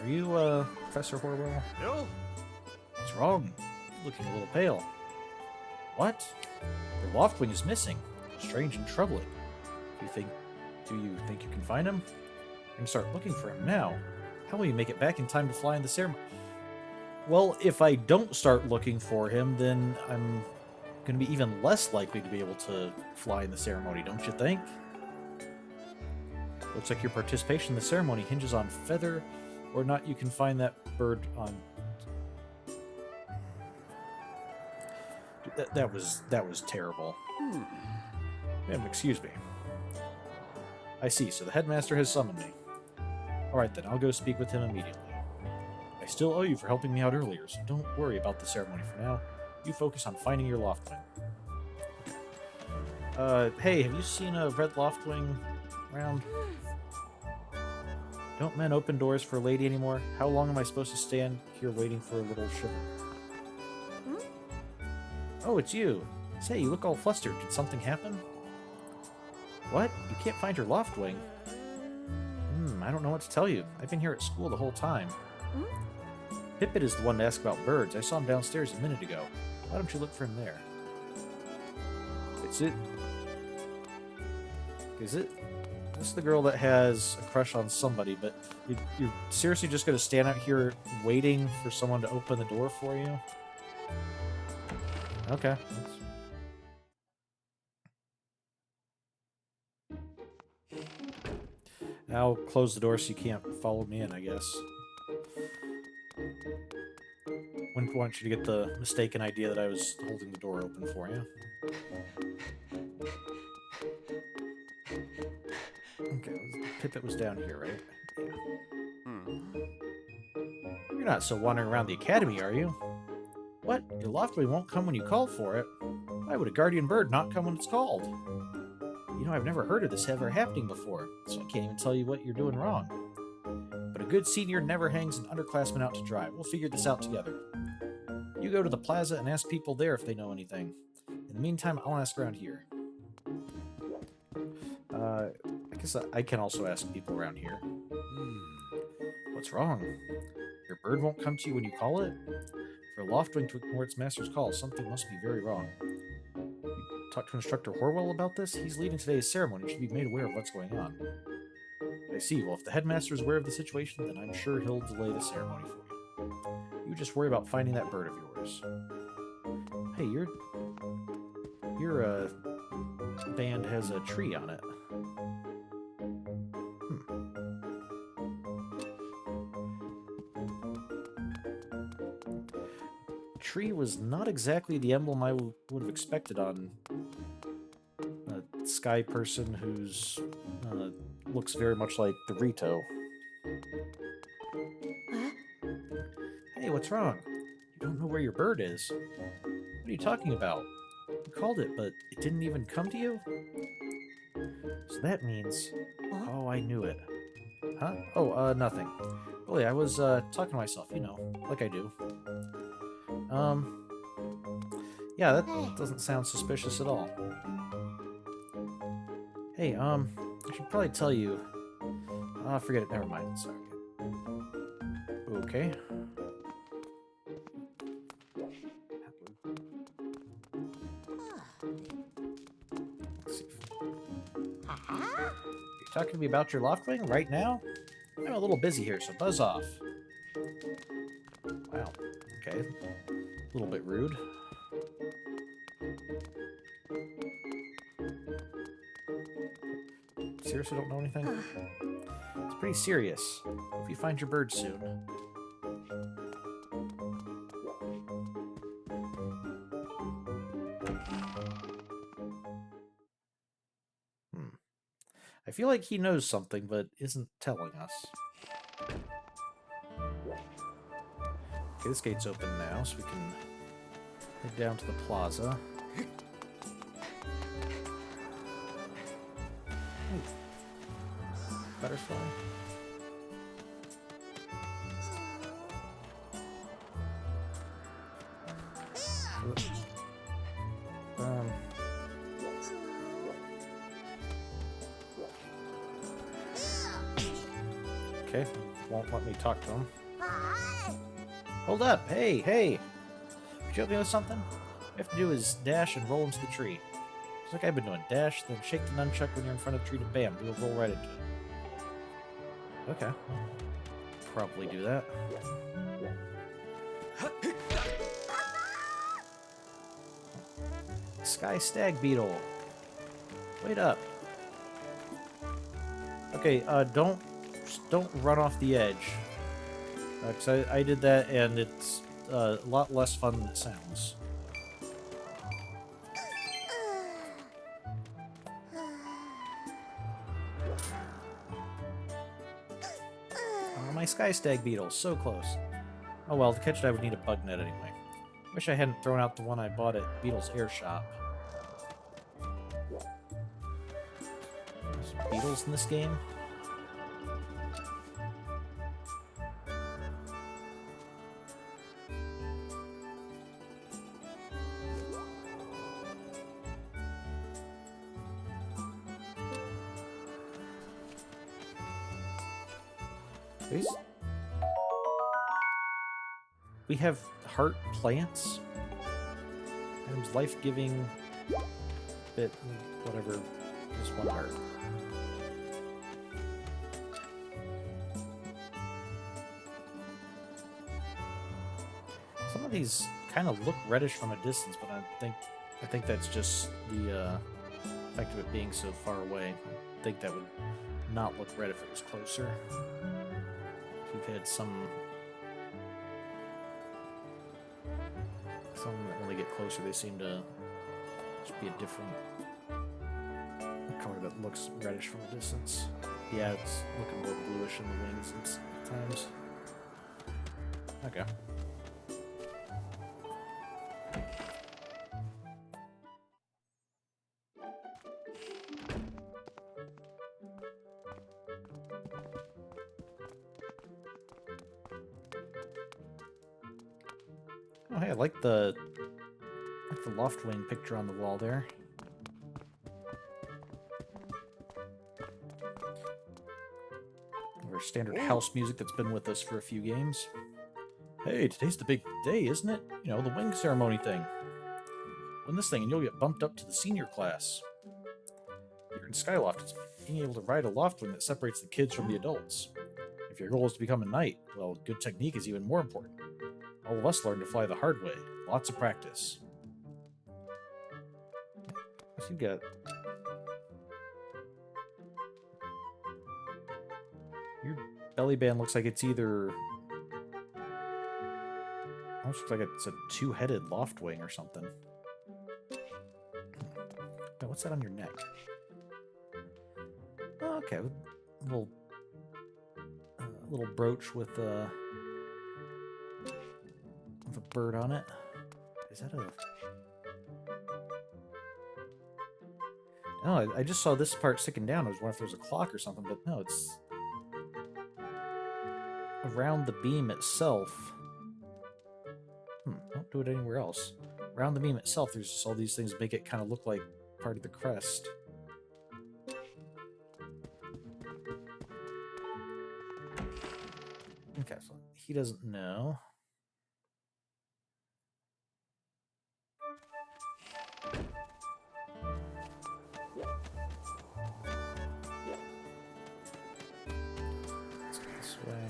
Are you, Professor Horwell? No. What's wrong? You're looking a little pale. What? Your Loftwing is missing. Strange and troubling. Do you think you can find him? I'm gonna start looking for him now. How will you make it back in time to fly in the ceremony? Well, if I don't start looking for him, then I'm gonna be even less likely to be able to fly in the ceremony, don't you think? Looks like your participation in the ceremony hinges on whether or not you can find that bird on... That was terrible. Excuse me. I see, so the headmaster has summoned me. Alright then, I'll go speak with him immediately. I still owe you for helping me out earlier, so don't worry about the ceremony for now. You focus on finding your Loftwing. Hey, have you seen a red Loftwing around? Don't men open doors for a lady anymore? How long am I supposed to stand here waiting for a little shiver? Oh, it's you. Say, you look all flustered. Did something happen? What? You can't find your Loftwing? I don't know what to tell you. I've been here at school the whole time. Pippet is the one to ask about birds. I saw him downstairs a minute ago. Why don't you look for him there? Is this is the girl that has a crush on somebody, but you're seriously just going to stand out here waiting for someone to open the door for you? Okay. I'll close the door so you can't follow me in, I guess. Wouldn't want you to get the mistaken idea that I was holding the door open for you. Okay, Pipit was down here, right? Yeah. You're not still wandering around the academy, are you? What? Your Loftwing won't come when you call for it? Why would a guardian bird not come when it's called? You know, I've never heard of this ever happening before, so I can't even tell you what you're doing wrong. But a good senior never hangs an underclassman out to dry. We'll figure this out together. You go to the plaza and ask people there if they know anything. In the meantime, I'll ask around here. I guess I can also ask people around here. What's wrong? Your bird won't come to you when you call it? For a Loftwing to ignore its master's call, something must be very wrong. You talked to Instructor Horwell about this? He's leading today's ceremony and should be made aware of what's going on. I see. Well, if the headmaster is aware of the situation, then I'm sure he'll delay the ceremony for you. You just worry about finding that bird of yours. Hey, your band has a tree on it. Tree was not exactly the emblem I would have expected on a sky person who's looks very much like the Rito. Huh? Hey, what's wrong? You don't know where your bird is? What are you talking about? You called it, but it didn't even come to you? So that means... Huh? Oh, I knew it. Huh? Oh, nothing. Really, I was talking to myself, you know, like I do. Yeah, that doesn't sound suspicious at all. Hey, I should probably tell you... forget it, never mind, sorry. Okay. Let's see. You're talking to me about your Loftwing right now? I'm a little busy here, so buzz off. Wow, okay. A little bit rude. Seriously don't know anything? It's pretty serious. Hope you find your bird soon. I feel like he knows something, but isn't telling us. Okay, this gate's open now, so we can head down to the plaza. Ooh. Butterfly. Okay, won't let me talk to him. Hold up! Hey, hey! Could you help me with something? All you have to do is dash and roll into the tree. Just like I've been doing. Dash, then shake the nunchuck when you're in front of the tree to bam, you'll roll right into it. Okay. Probably do that. Sky Stag Beetle. Wait up. Okay, don't run off the edge. Because I did that, and it's a lot less fun than it sounds. Oh, my Sky Stag Beetle, so close. Oh well, to catch it I would need a bug net anyway. Wish I hadn't thrown out the one I bought at Beetle's Air Shop. There's beetles in this game? We have heart plants. Items life-giving bit, whatever, just one heart. Some of these kind of look reddish from a distance, but I think that's just the effect of it being so far away. I think that would not look red if it was closer. We've had some that when they get closer, they seem to just be a different color that looks reddish from a distance. Yeah, it's looking more bluish in the wings at times. Okay. Oh, hey, I like the loft wing picture on the wall there. Our standard house music that's been with us for a few games. Hey, today's the big day, isn't it? You know, the wing ceremony thing. Win this thing and you'll get bumped up to the senior class. You're in Skyloft. It's being able to ride a loft wing that separates the kids from the adults. If your goal is to become a knight, well, good technique is even more important. All of us learn to fly the hard way. Lots of practice. What's you got? Your belly band looks like it's either... almost looks like it's a two-headed loft wing or something. Oh, what's that on your neck? Oh, okay, little brooch with a bird on it. Is that a... Oh, I just saw this part sticking down. I was wondering if there was a clock or something, but no, it's around the beam itself. Don't do it anywhere else. Around the beam itself, there's just all these things that make it kind of look like part of the crest. Okay, so he doesn't know. Let's go this way.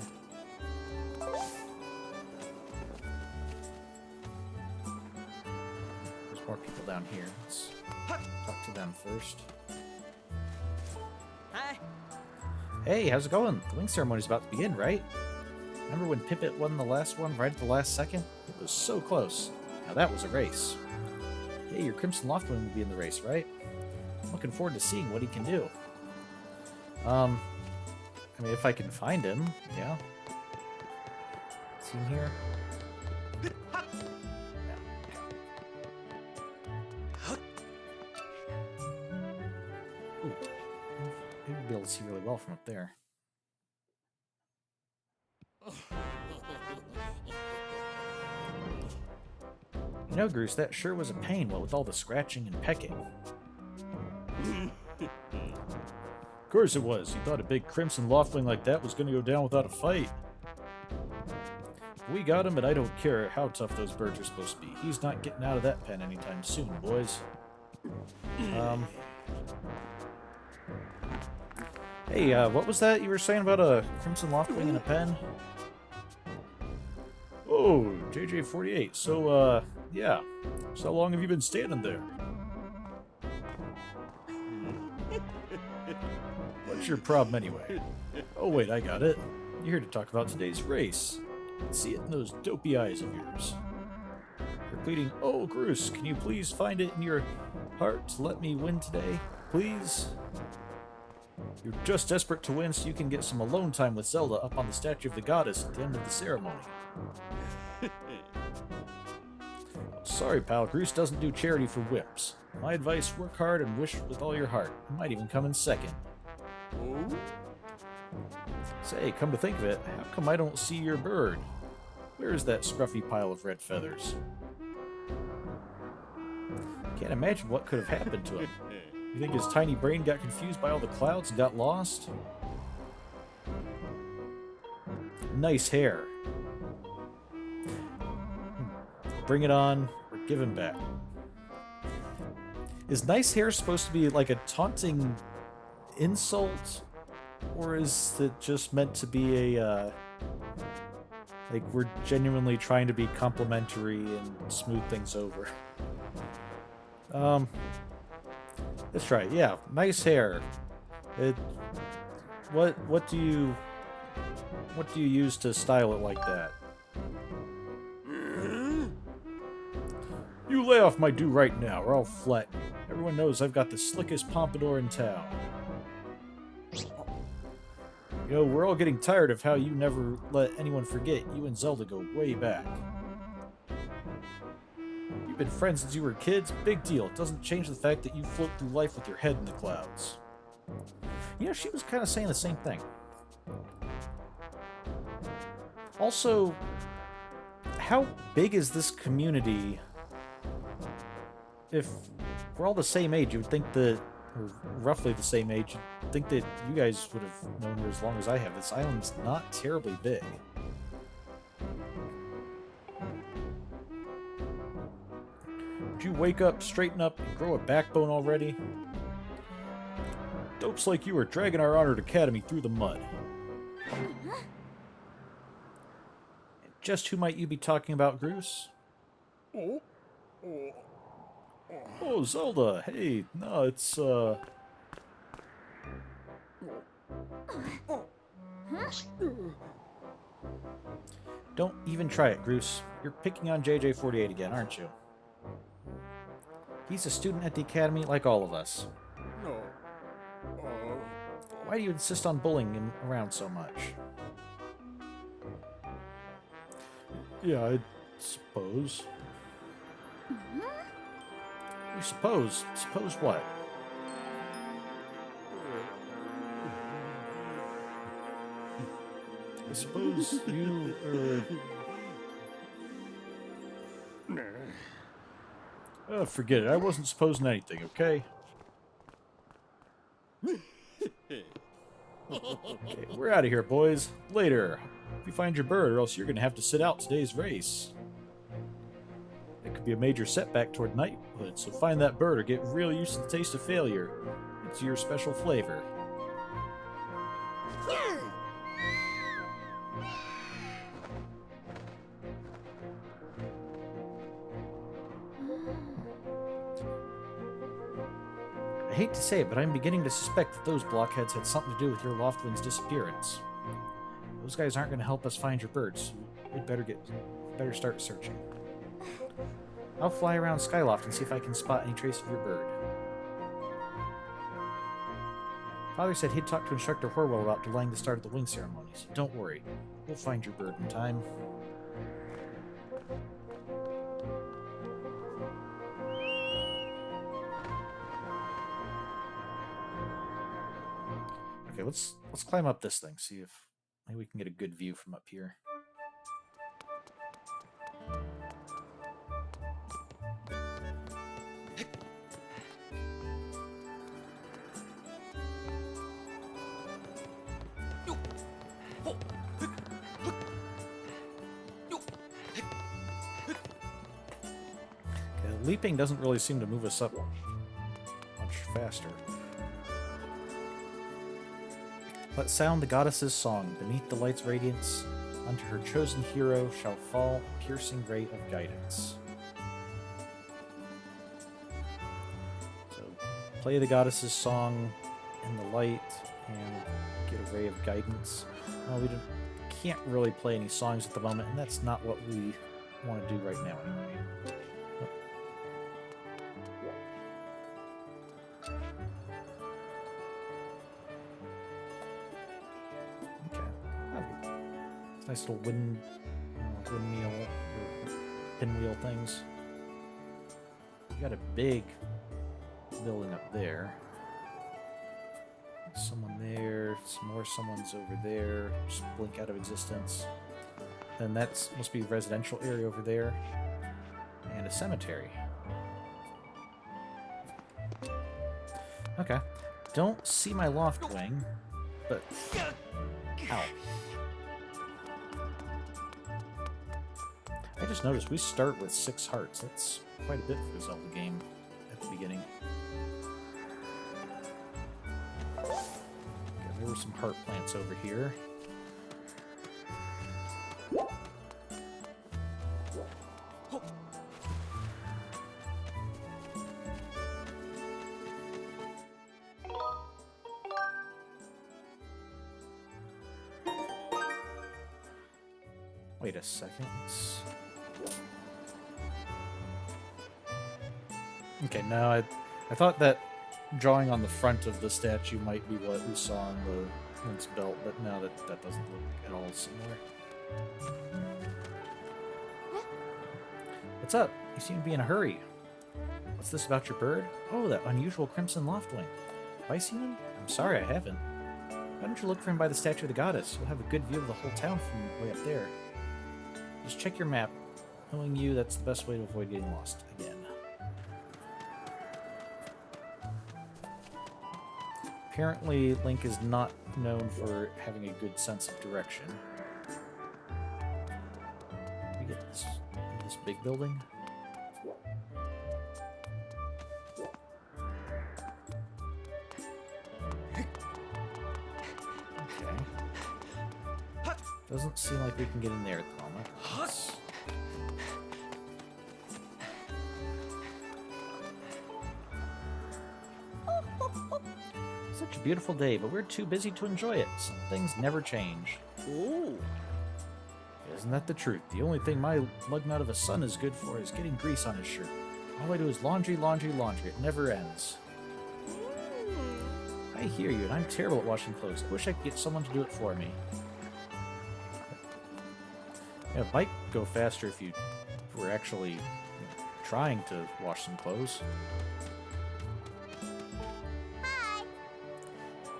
There's more people down here. Let's talk to them first. Hi. Hey, how's it going? The wing ceremony's about to begin, right? Remember when Pippet won the last one right at the last second? It was so close. Now that was a race. Hey, your Crimson Loftwing will be in the race, right? I'm looking forward to seeing what he can do. I mean, if I can find him, yeah. Is he in here? Ooh. You'll be able to see really well from up there. You know, Groose, that sure was a pain, what with all the scratching and pecking. Of course it was. You thought a big Crimson Loftwing like that was going to go down without a fight. We got him, and I don't care how tough those birds are supposed to be. He's not getting out of that pen anytime soon, boys. Hey, what was that you were saying about a Crimson Loftwing and a pen? Oh, JJ48. So, yeah. So how long have you been standing there? What's your problem anyway? Oh wait, I got it. You're here to talk about today's race. See it in those dopey eyes of yours. You're pleading, oh Groose, can you please find it in your heart to let me win today? Please? You're just desperate to win so you can get some alone time with Zelda up on the statue of the goddess at the end of the ceremony. Sorry, pal, Groose doesn't do charity for wimps. My advice, work hard and wish with all your heart. You might even come in second. Oh? Say, come to think of it, how come I don't see your bird? Where is that scruffy pile of red feathers? Can't imagine what could have happened to him. You think his tiny brain got confused by all the clouds and got lost? Nice hair. Bring it on, or give him back. Is nice hair supposed to be like a taunting insult? Or is it just meant to be a, like we're genuinely trying to be complimentary and smooth things over? Let's try it. Yeah, nice hair. What do you use to style it like that? You lay off my do right now, or I'll flatten you. Everyone knows I've got the slickest pompadour in town. You know, we're all getting tired of how you never let anyone forget you and Zelda go way back. You've been friends since you were kids, big deal. It doesn't change the fact that you float through life with your head in the clouds. You know, she was kind of saying the same thing. Also, how big is this community? If we're all the same age, you would think that, or roughly the same age, you'd think that you guys would have known her as long as I have. This island's not terribly big. Would you wake up, straighten up, and grow a backbone already? Dopes like you are dragging our honored academy through the mud. Just who might you be talking about, Groose? Oh, Zelda! Hey, no, it's, Don't even try it, Groose. You're picking on JJ48 again, aren't you? He's a student at the academy like all of us. Why do you insist on bullying him around so much? Yeah, I suppose. You suppose? Suppose what? I suppose you, forget it. I wasn't supposing anything, okay? Okay, we're out of here, boys. Later. Hope you find your bird, or else you're going to have to sit out today's race. It could be a major setback toward knighthood, so find that bird or get real used to the taste of failure. It's your special flavor. I hate to say it, but I'm beginning to suspect that those blockheads had something to do with your Loftwind's disappearance. Those guys aren't going to help us find your birds, so we'd better start searching. I'll fly around Skyloft and see if I can spot any trace of your bird. Father said he'd talk to Instructor Horwell about delaying the start of the wing ceremony, so don't worry. We'll find your bird in time. Okay, let's climb up this thing, see if maybe we can get a good view from up here. Okay, leaping doesn't really seem to move us up much faster. Let sound the goddess's song. Beneath the light's radiance, unto her chosen hero shall fall a piercing ray of guidance. So, play the goddess's song in the light and get a ray of guidance. Well, we can't really play any songs at the moment, and that's not what we want to do right now anyway. Nice little windmill or pinwheel things. We got a big building up there. Someone there, some more someone's over there. Just blink out of existence. Then that must be a residential area over there. And a cemetery. Okay. Don't see my loft wing, but... Ow. I just noticed we start with 6 hearts. That's quite a bit for a Zelda game at the beginning. Okay, there were some heart plants over here. Wait a second. Okay, now I thought that drawing on the front of the statue might be what we saw on the Link's belt, but now that doesn't look at all similar. What's up? You seem to be in a hurry. What's this about your bird? Oh, that unusual crimson loftwing. Have I seen him? I'm sorry, I haven't. Why don't you look for him by the statue of the goddess? You'll have a good view of the whole town from way up there. Just check your map. Knowing you, that's the best way to avoid getting lost again. Apparently, Link is not known for having a good sense of direction. We get this big building. Okay. Doesn't seem like we can get in there at the moment. Such a beautiful day, but we're too busy to enjoy it. Some things never change. Ooh. Isn't that the truth? The only thing my lugnut of a son is good for is getting grease on his shirt. All I do is laundry, laundry, laundry. It never ends. I hear you, and I'm terrible at washing clothes. I wish I could get someone to do it for me. Yeah, it might go faster if you were actually trying to wash some clothes.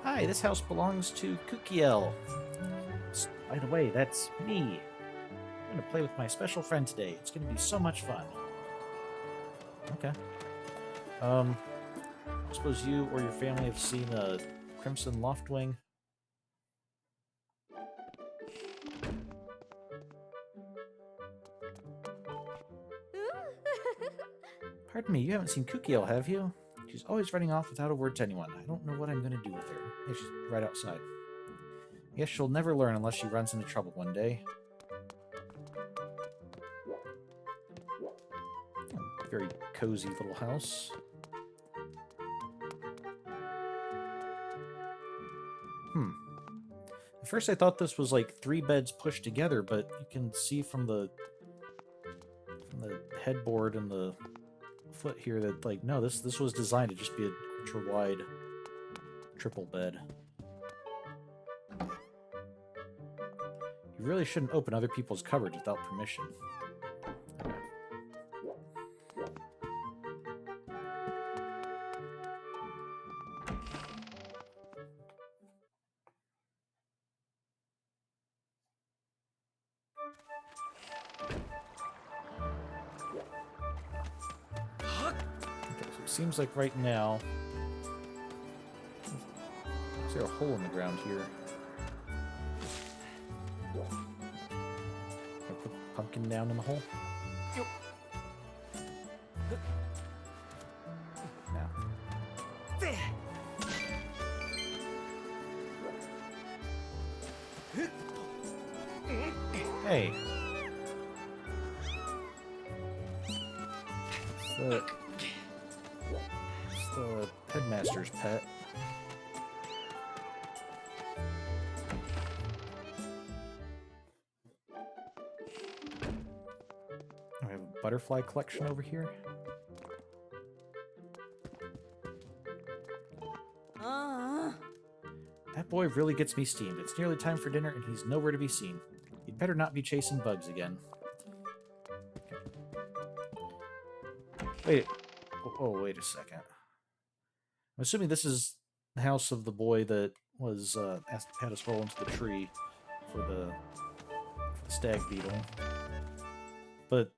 Hi, this house belongs to Kukiel. By the way, that's me. I'm going to play with my special friend today. It's going to be so much fun. Okay. I suppose you or your family have seen a Crimson Loftwing. Pardon me, you haven't seen Kukiel, have you? She's always running off without a word to anyone. I don't know what I'm going to do with her. Yeah, she's right outside. I guess she'll never learn unless she runs into trouble one day. Very cozy little house. At first I thought this was like 3 beds pushed together, but you can see from the headboard and the foot here that, like, no, this was designed to just be a ultra-wide triple bed. You really shouldn't open other people's cupboards without permission. Seems like right now... Is there a hole in the ground here? I put the pumpkin down in the hole? Yep. Now. Hey! It's the headmaster's pet. I have a butterfly collection over here. That boy really gets me steamed. It's nearly time for dinner and he's nowhere to be seen. He'd better not be chasing bugs again. Wait. Oh, wait a second. I'm assuming this is the house of the boy that was had us roll into the tree for the stag beetle. But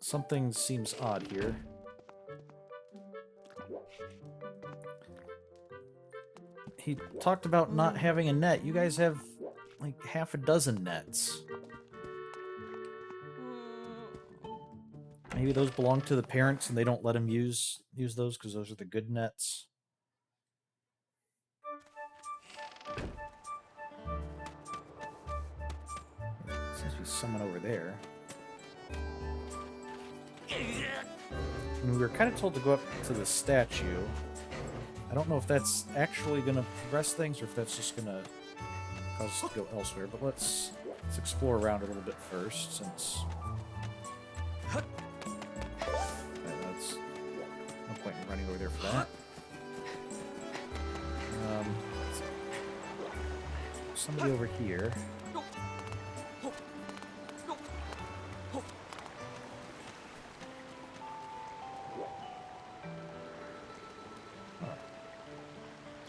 something seems odd here. He talked about not having a net. You guys have like half a dozen nets. Maybe those belong to the parents and they don't let them use those because those are the good nets. There seems to be someone over there. And we were kind of told to go up to the statue. I don't know if that's actually going to progress things or if that's just going to cause us to go elsewhere, but let's Let's explore around a little bit first, since... Okay, that's no point in running over there for that. Somebody over here.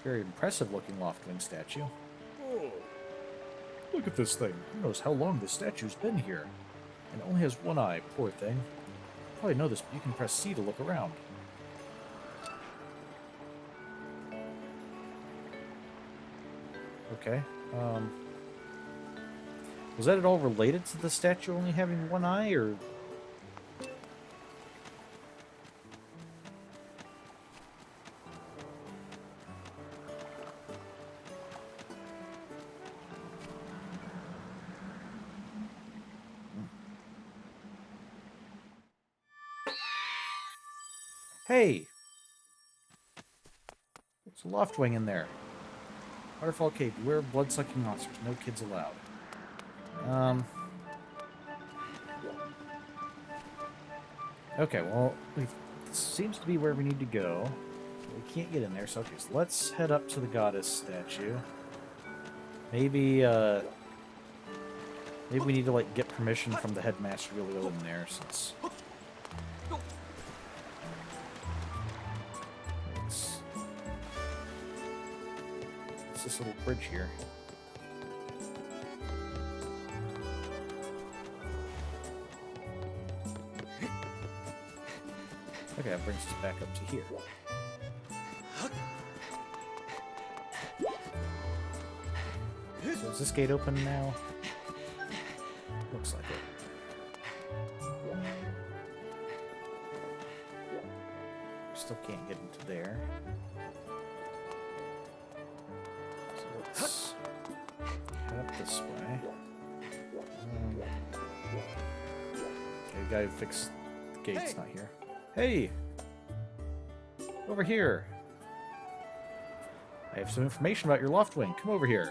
Very impressive looking Loftwing statue. Oh. Look at this thing. Who knows how long this statue's been here? And it only has one eye, poor thing. You probably know this, but you can press C to look around. Okay. Was that at all related to the statue only having one eye, or... Hey! There's a Loftwing in there. Waterfall Cave, beware of blood-sucking monsters. No kids allowed. Okay, well, this seems to be where we need to go. We can't get in there, so okay, so let's head up to the goddess statue. Maybe, maybe we need to, like, get permission from the headmaster to be able to go in there, since... It's this little bridge here. Okay, that brings us back up to here. So is this gate open now? Looks like it. Still can't get into there. So let's head up this way. Okay, the guy who fixed the gate's not here. Hey! Over here! I have some information about your Loftwing. Come over here.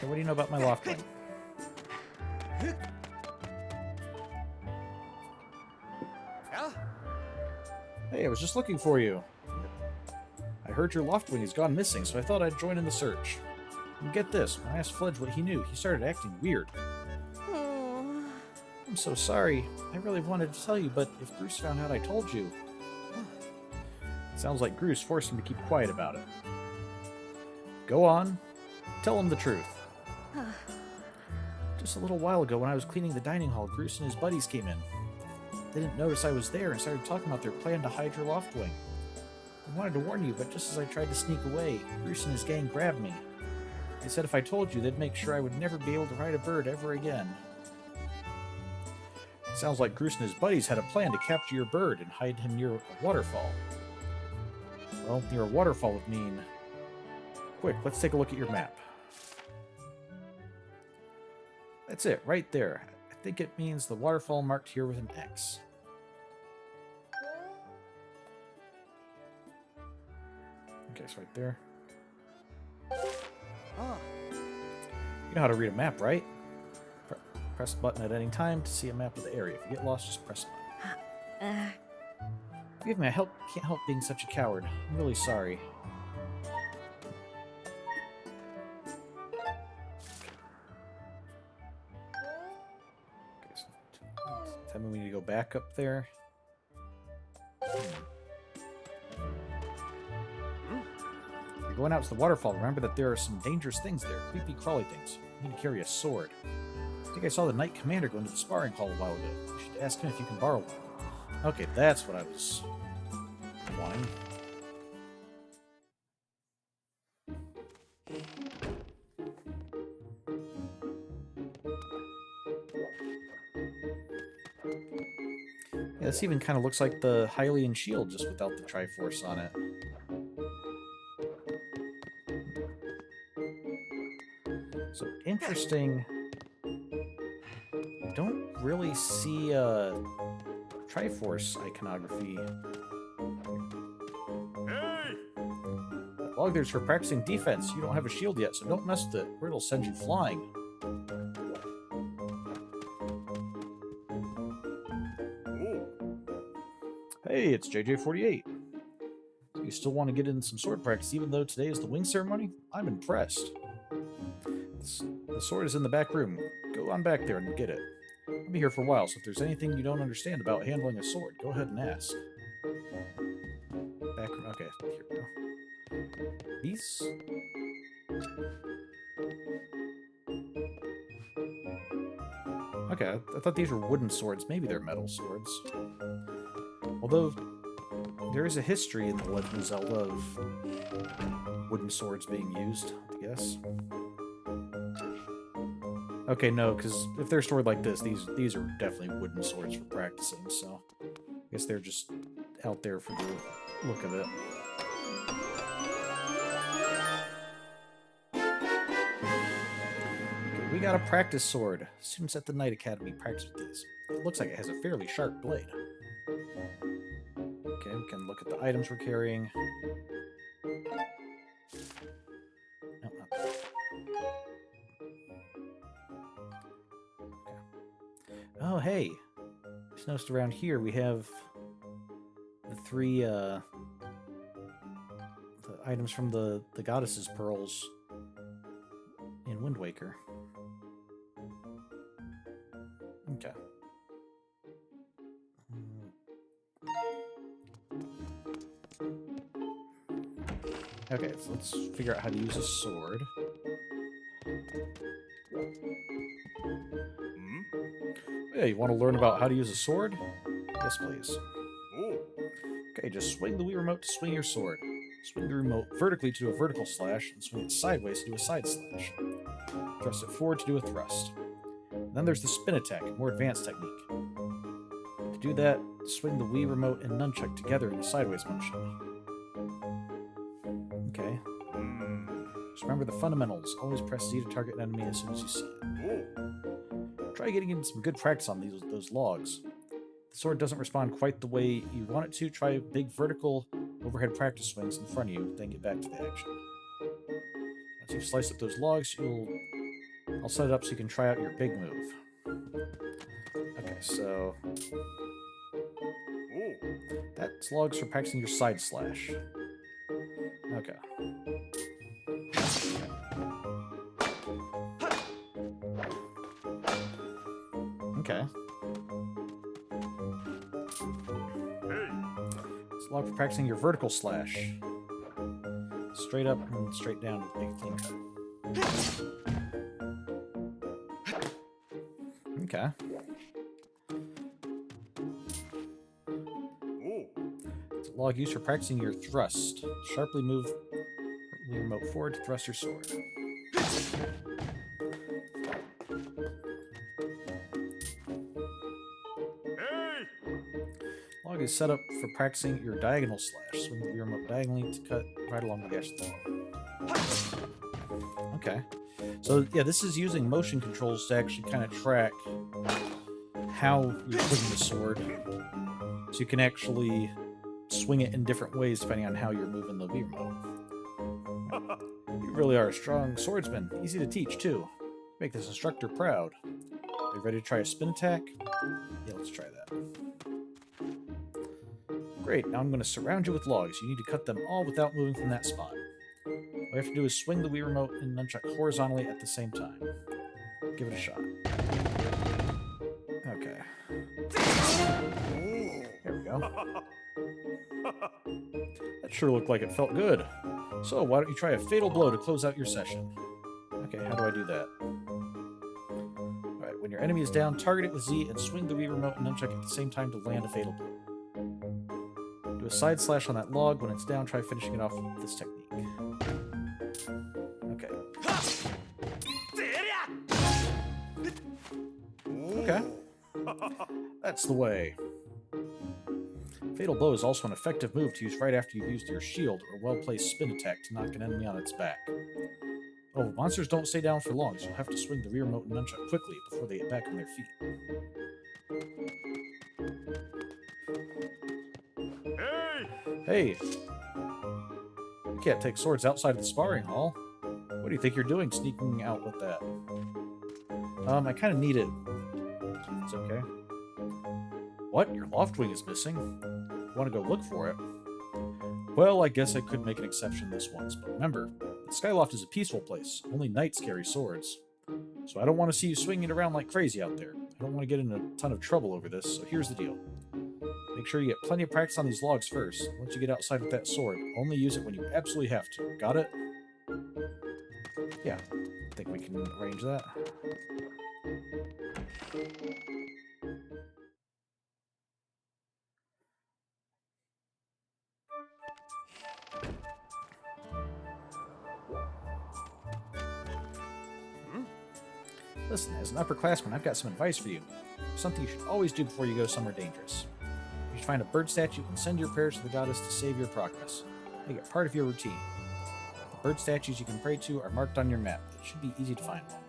So what do you know about my Loftwing? Hey, I was just looking for you. I heard your Loftwing has gone missing, so I thought I'd join in the search. And get this, when I asked Fledge what he knew, he started acting weird. I'm so sorry. I really wanted to tell you, but if Bruce found out I told you... It sounds like Bruce forced him to keep quiet about it. Go on. Tell him the truth. Just a little while ago when I was cleaning the dining hall, Bruce and his buddies came in. They didn't notice I was there and started talking about their plan to hide your Loftwing. I wanted to warn you, but just as I tried to sneak away, Bruce and his gang grabbed me. They said if I told you, they'd make sure I would never be able to ride a bird ever again. Sounds like Bruce and his buddies had a plan to capture your bird and hide him near a waterfall. Well, near a waterfall would mean... Quick, let's take a look at your map. That's it, right there. I think it means the waterfall marked here with an X. Okay, it's right there. You know how to read a map, right? Press the button at any time to see a map of the area. If you get lost, just press the button. Forgive me, I can't help being such a coward. I'm really sorry. Okay, so tell me we need to go back up there. You're going out to the waterfall. Remember that there are some dangerous things there. Creepy, crawly things. You need to carry a sword. I think I saw the Knight Commander go into the sparring hall a while ago. You should ask him if you can borrow one. Okay, that's what I was wanting. Yeah, this even kind of looks like the Hylian shield, just without the Triforce on it. So, interesting. I don't really see Triforce iconography. Hey! That log there's for practicing defense. You don't have a shield yet, so don't mess with it, or it'll send you flying. Hey, it's JJ48. So you still want to get in some sword practice even though today is the wing ceremony? I'm impressed. The sword is in the back room. Go on back there and get it. I'll be here for a while, so if there's anything you don't understand about handling a sword, go ahead and ask. Back room. Okay, here we go. These? Okay, I thought these were wooden swords. Maybe they're metal swords. Although, there is a history in The Legend of Zelda of wooden swords being used, I guess. Okay, no, because if they're stored like this, these are definitely wooden swords for practicing, so I guess they're just out there for the look of it. Okay, we got a practice sword. Students at the Knight Academy practice with these. It looks like it has a fairly sharp blade. Okay, we can look at the items we're carrying. Nope, not that. Oh, hey! Just noticed around here we have the three the items from the Goddess's Pearls in Wind Waker. Okay. Okay, so let's figure out how to use a sword. Hey, you want to learn about how to use a sword? Yes, please. Okay, just swing the Wii remote to swing your sword. Swing the remote vertically to do a vertical slash, and swing it sideways to do a side slash. Thrust it forward to do a thrust. Then there's the spin attack, a more advanced technique. To do that, swing the Wii remote and nunchuck together in a sideways motion. Okay. Just remember the fundamentals. Always press Z to target an enemy as soon as you see it. Try getting in some good practice on those logs. If the sword doesn't respond quite the way you want it to, try big vertical overhead practice swings in front of you, then get back to the action. Once you've sliced up those logs, I'll set it up so you can try out your big move. Okay, so that's logs for practicing your side slash. Okay. Okay. It's log for practicing your vertical slash. Straight up and straight down to make a clean cut. Okay. It's a log used for practicing your thrust. Sharply move the remote forward to thrust your sword. Log is set up for practicing your diagonal slash. Swing the remote diagonally to cut right along the edge of the log. Okay. So, yeah, this is using motion controls to actually kind of track how you're swinging the sword. So you can actually swing it in different ways depending on how you're moving the Wii remote. You really are a strong swordsman. Easy to teach, too. Make this instructor proud. Are you ready to try a spin attack? Yeah, let's try that. Great, now I'm going to surround you with logs. You need to cut them all without moving from that spot. All you have to do is swing the Wii remote and nunchuck horizontally at the same time. Give it a shot. Okay. There we go. That sure looked like it felt good. So, why don't you try a fatal blow to close out your session? Okay, how do I do that? Alright, when your enemy is down, target it with Z and swing the Wii remote and nunchuck at the same time to land a fatal blow. Do a side slash on that log. When it's down, try finishing it off with this technique. Okay. Okay. That's the way. Fatal Blow is also an effective move to use right after you've used your shield or well-placed spin attack to knock an enemy on its back. Oh, monsters don't stay down for long, so you'll have to swing the rear remote and nunchuck quickly before they get back on their feet. Hey! You can't take swords outside of the sparring hall. What do you think you're doing sneaking out with that? I kind of need it. It's okay. What? Your loft wing is missing? Want to go look for it? Well, I guess I could make an exception this once, but remember, the Skyloft is a peaceful place. Only knights carry swords. So I don't want to see you swinging around like crazy out there. I don't want to get in a ton of trouble over this, so here's the deal. Make sure you get plenty of practice on these logs first. Once you get outside with that sword, only use it when you absolutely have to. Got it? Yeah, I think we can arrange that. Listen, as an upperclassman, I've got some advice for you. Something you should always do before you go somewhere dangerous. You should find a bird statue and send your prayers to the goddess to save your progress. Make it part of your routine. The bird statues you can pray to are marked on your map. It should be easy to find one.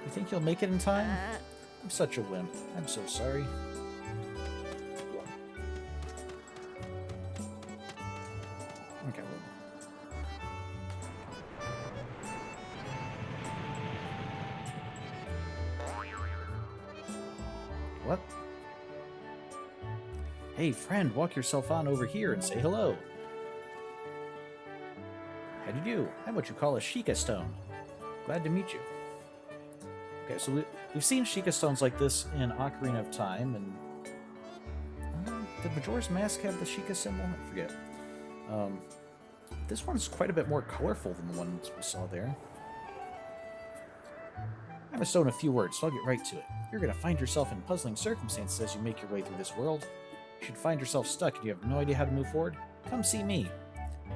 You think you'll make it in time? I'm such a wimp. I'm so sorry. Okay, well. What? Hey, friend, walk yourself on over here and say hello. How do you do? I'm what you call a Sheikah stone. Glad to meet you. Okay, so we've seen Sheikah stones like this in Ocarina of Time, and did Majora's Mask have the Sheikah symbol? I forget. This one's quite a bit more colorful than the ones we saw there. I'm a stone of few words, so I'll get right to it. You're going to find yourself in puzzling circumstances as you make your way through this world. You should find yourself stuck and you have no idea how to move forward. Come see me.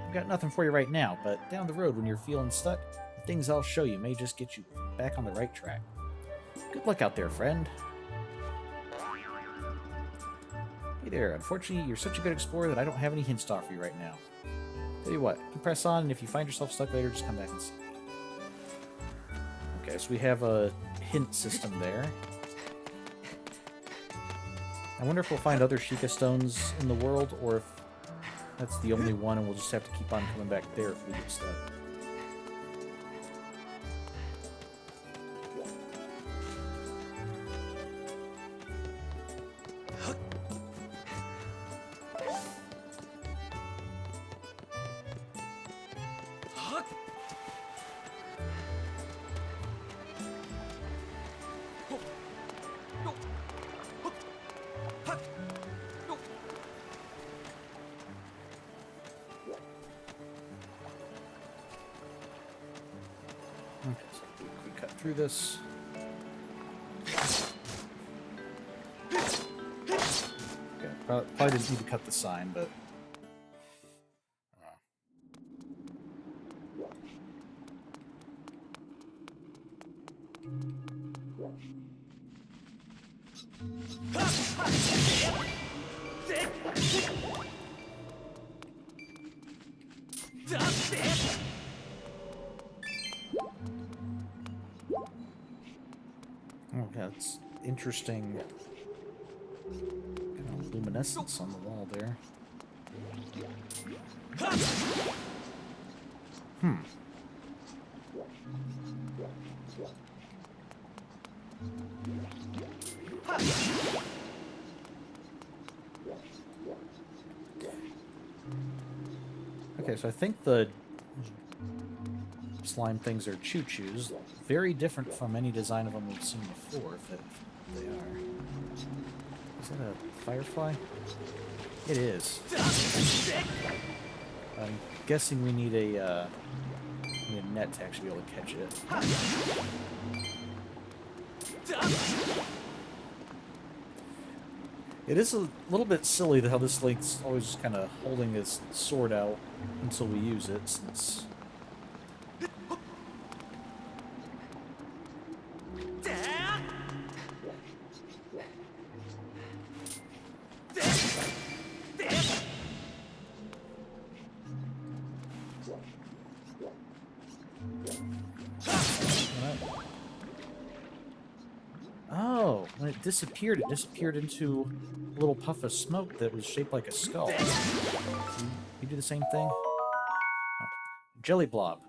I've got nothing for you right now, but down the road when you're feeling stuck, the things I'll show you may just get you back on the right track. Good luck out there, friend. Hey there, unfortunately, you're such a good explorer that I don't have any hints to offer you right now. Tell you what, you press on, and if you find yourself stuck later, just come back and see me. Okay, so we have a hint system there. I wonder if we'll find other Sheikah stones in the world, or if that's the only one, and we'll just have to keep on coming back there if we get stuck. Okay, so we cut through this. Okay, probably didn't need to cut the sign, but... Oh, yeah, it's interesting kind of luminescence on the wall there. Okay, so I think the slime things are choo-choos. Very different from any design of them we've seen before, if they are. Is that a firefly? It is. I'm guessing we need a net to actually be able to catch it. It is a little bit silly how this Link's always kind of holding his sword out until we use it, since... Oh, when it disappeared into a little puff of smoke that was shaped like a skull. You do the same thing? Oh. Jelly blob.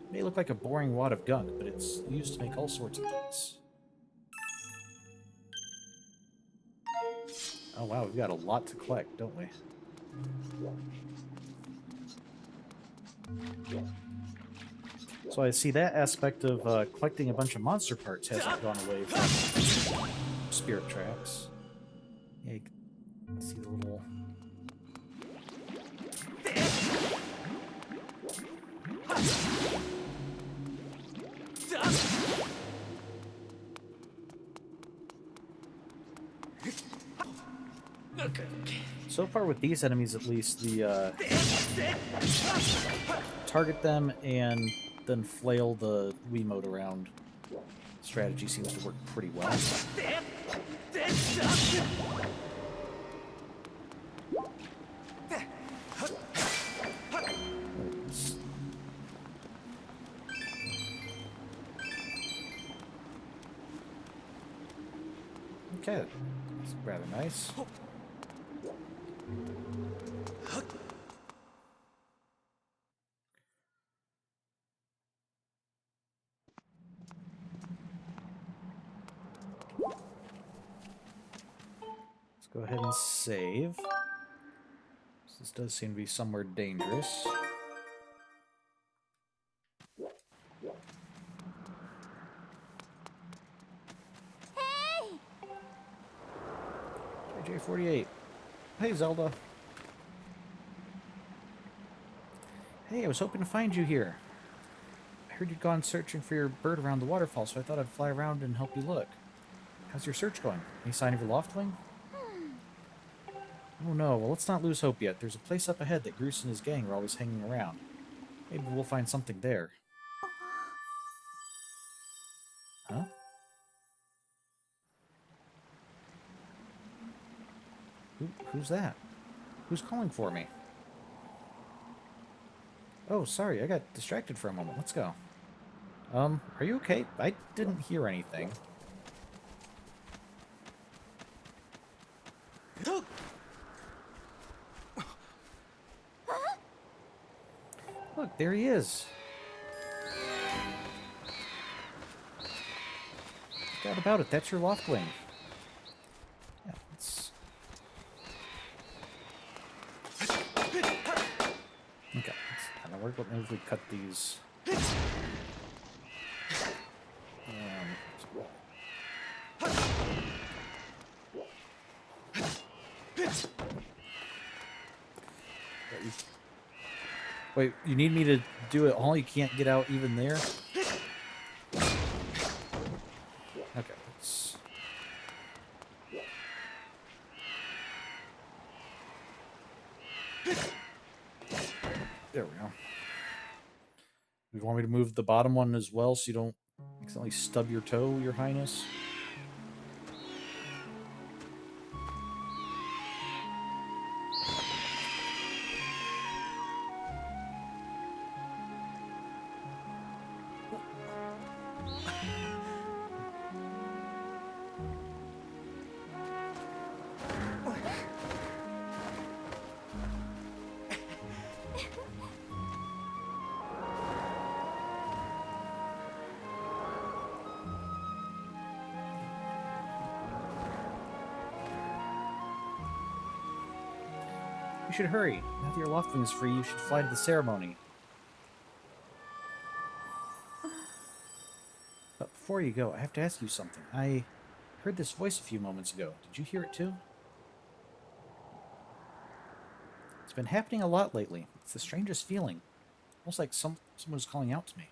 It may look like a boring wad of gunk, but it's used to make all sorts of things. Oh wow, we've got a lot to collect, don't we? So I see that aspect of collecting a bunch of monster parts hasn't gone away from Spirit Tracks. Yeah, you can see the little... So far with these enemies, at least, the target them and then flail the Wiimote around strategy seems to work pretty well. Okay, that's rather nice. Let's go ahead and save. This does seem to be somewhere dangerous. JJ48. Hey, Zelda. Hey, I was hoping to find you here. I heard you'd gone searching for your bird around the waterfall, so I thought I'd fly around and help you look. How's your search going? Any sign of your loftwing? Oh no, well let's not lose hope yet. There's a place up ahead that Groose and his gang are always hanging around. Maybe we'll find something there. Huh? Who's that? Who's calling for me? Oh, sorry, I got distracted for a moment. Let's go. Are you okay? I didn't hear anything. Look, there he is. Forgot about it. That's your loftwing. Yeah, let's... Okay, that's not work. Maybe if we cut these. Wait, you need me to do it all? You can't get out even there? Okay, let's... There we go. You want me to move the bottom one as well so you don't accidentally stub your toe, Your Highness? You should hurry. Now that your loftwing is free, you should fly to the ceremony. But before you go, I have to ask you something. I heard this voice a few moments ago. Did you hear it too? It's been happening a lot lately. It's the strangest feeling. Almost like someone's calling out to me.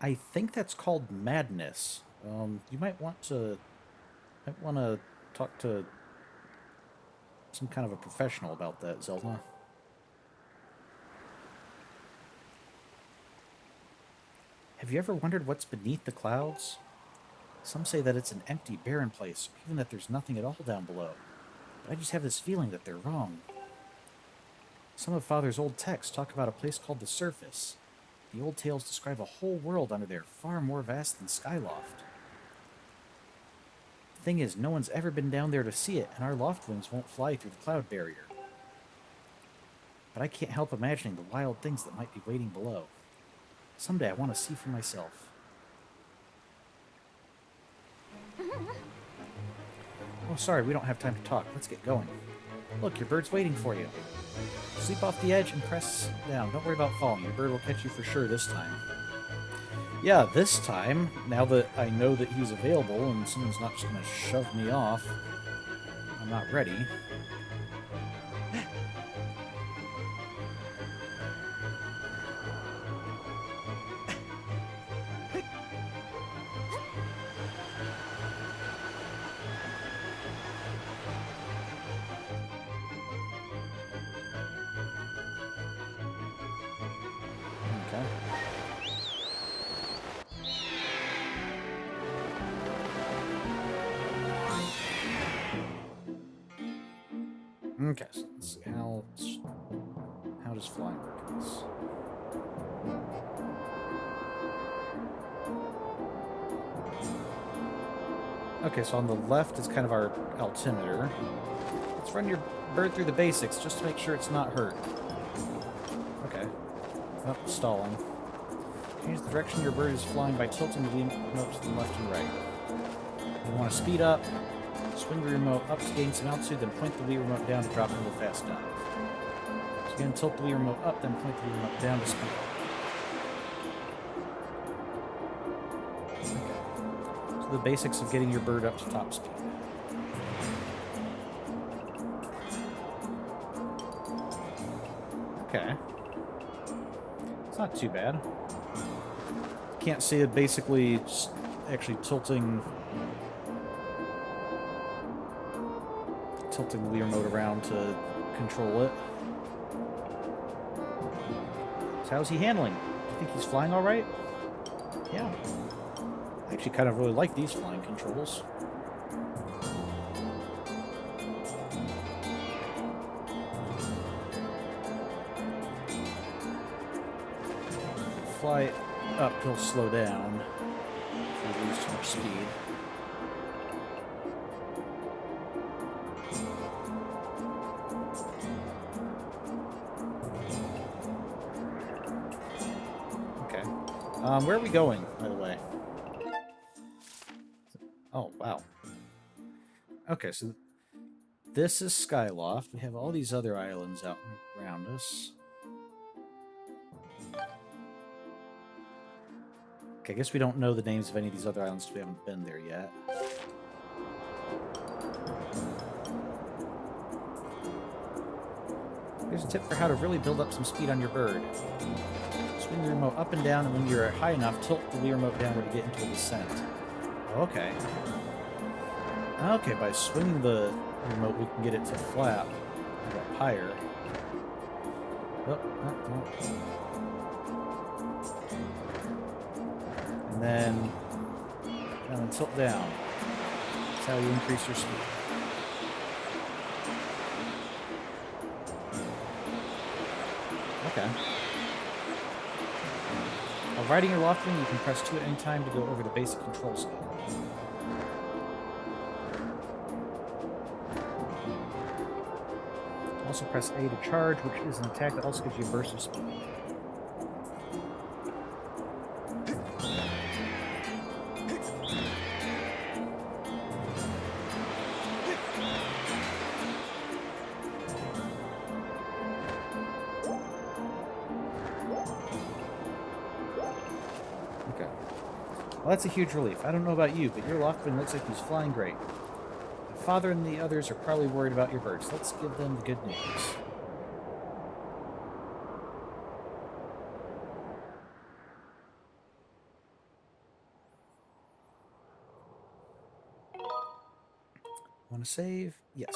I think that's called madness. You might want to talk to some kind of a professional about that, Zelda. Have you ever wondered what's beneath the clouds? Some say that it's an empty, barren place, or even that there's nothing at all down below. But I just have this feeling that they're wrong. Some of Father's old texts talk about a place called the Surface. The old tales describe a whole world under there, far more vast than Skyloft. Thing is, no one's ever been down there to see it, and our loft wings won't fly through the cloud barrier. But I can't help imagining the wild things that might be waiting below. Someday I want to see for myself. Oh, sorry, we don't have time to talk. Let's get going. Look, your bird's waiting for you. Sleep off the edge and press down. Don't worry about falling. Your bird will catch you for sure this time. Yeah, this time, now that I know that he's available and someone's not just going to shove me off, I'm not ready. Okay, so let's see how does flying work in this? Okay, so on the left is kind of our altimeter. Let's run your bird through the basics just to make sure it's not hurt. Okay. Oh, stalling. Change the direction your bird is flying by tilting the remote to the left and right. You want to speed up. Swing the remote up to gain some altitude, then point the Wii remote down to drop into a fast dive. So again, tilt the Wii remote up, then point the Wii remote down to speed up. Okay. So the basics of getting your bird up to top speed. Okay. It's not too bad. Can't see it basically just actually tilting the Wii remote around to control it. So how's he handling? Do you think he's flying all right? Yeah. I actually kind of really like these flying controls. Fly up, he'll slow down if we lose too much speed. Where are we going, by the way? Oh, wow. Okay, so this is Skyloft. We have all these other islands out around us. Okay, I guess we don't know the names of any of these other islands because we haven't been there yet. Here's a tip for how to really build up some speed on your bird. Swing the remote up and down, and when you're high enough, tilt the Wii remote downward to get into a descent. Okay. Okay, by swinging the remote, we can get it to flap up higher. Oh. And then tilt down. That's how you increase your speed. Okay. While riding your loft wing, you can press 2 at any time to go over the basic control scheme. Also press A to charge, which is an attack that also gives you a burst of speed. Well, that's a huge relief. I don't know about you, but your Loftwing looks like he's flying great. My father and the others are probably worried about your birds. Let's give them the good news. Want to save? Yes.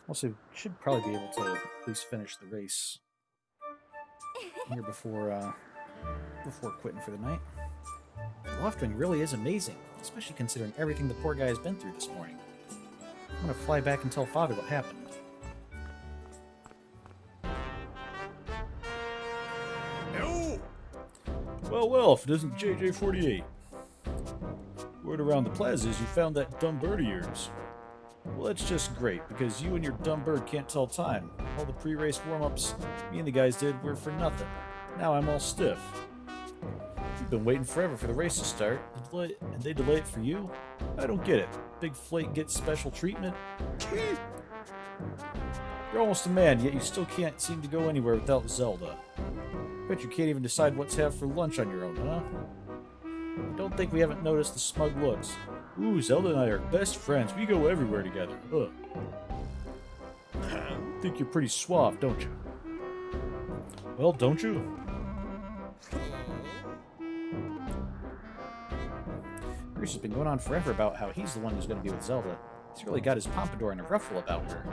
Also, should probably be able to at least finish the race here before quitting for the night. Loftwing really is amazing, especially considering everything the poor guy has been through this morning. I'm gonna fly back and tell Father what happened. No! Well, if it isn't JJ48. Word around the plaza is you found that dumb bird of yours. Well, that's just great, because you and your dumb bird can't tell time. All the pre-race warm-ups me and the guys did were for nothing. Now I'm all stiff. You've been waiting forever for the race to start, and they delay it for you? I don't get it. Big Flake gets special treatment? You're almost a man, yet you still can't seem to go anywhere without Zelda. Bet you can't even decide what to have for lunch on your own, huh? I don't think we haven't noticed the smug looks. Ooh, Zelda and I are best friends. We go everywhere together. Ugh. Think you're pretty suave, don't you? Well, don't you? Bruce has been going on forever about how he's the one who's going to be with Zelda. He's really got his pompadour in a ruffle about her.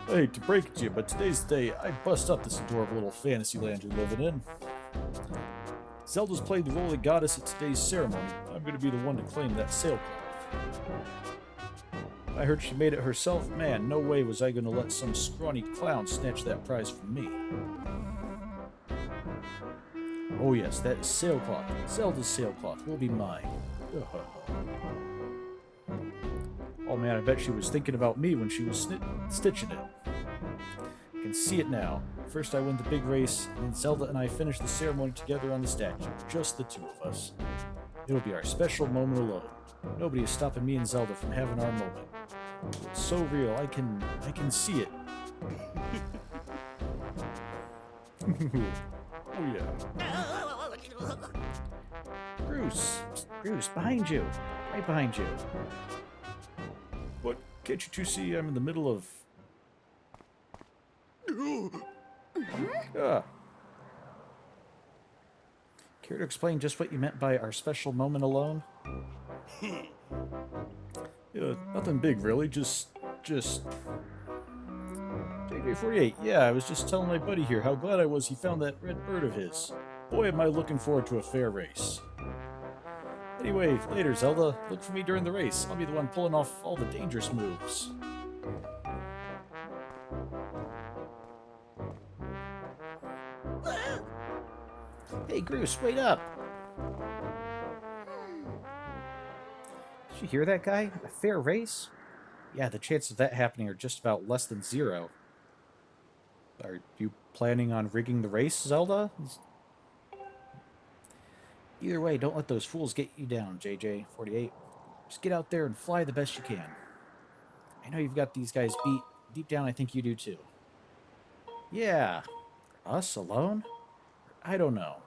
I hate to break it to you, but today's the day I bust up this adorable little fantasy land you're living in. Zelda's played the role of the goddess at today's ceremony. I'm going to be the one to claim that sailcloth. I heard she made it herself. Man, no way was I going to let some scrawny clown snatch that prize from me. Oh yes, that is sailcloth. Zelda's sailcloth will be mine. Oh man, I bet she was thinking about me when she was stitching it. I can see it now. First I win the big race, and then Zelda and I finish the ceremony together on the statue. Just the two of us. It'll be our special moment alone. Nobody is stopping me and Zelda from having our moment. It's so real, I can see it. Oh yeah. Bruce, behind you. Right behind you. What? Can't you two see I'm in the middle of... Care to explain just what you meant by our special moment alone? Yeah, nothing big really, just... JJ48, yeah, I was just telling my buddy here how glad I was he found that red bird of his. Boy, am I looking forward to a fair race. Anyway, later, Zelda. Look for me during the race. I'll be the one pulling off all the dangerous moves. Hey, Bruce, wait up! Did you hear that guy? A fair race? Yeah, the chances of that happening are just about less than 0. Are you planning on rigging the race, Zelda? Either way, don't let those fools get you down, JJ48. Just get out there and fly the best you can. I know you've got these guys beat. Deep down, I think you do too. Yeah. Us alone? I don't know.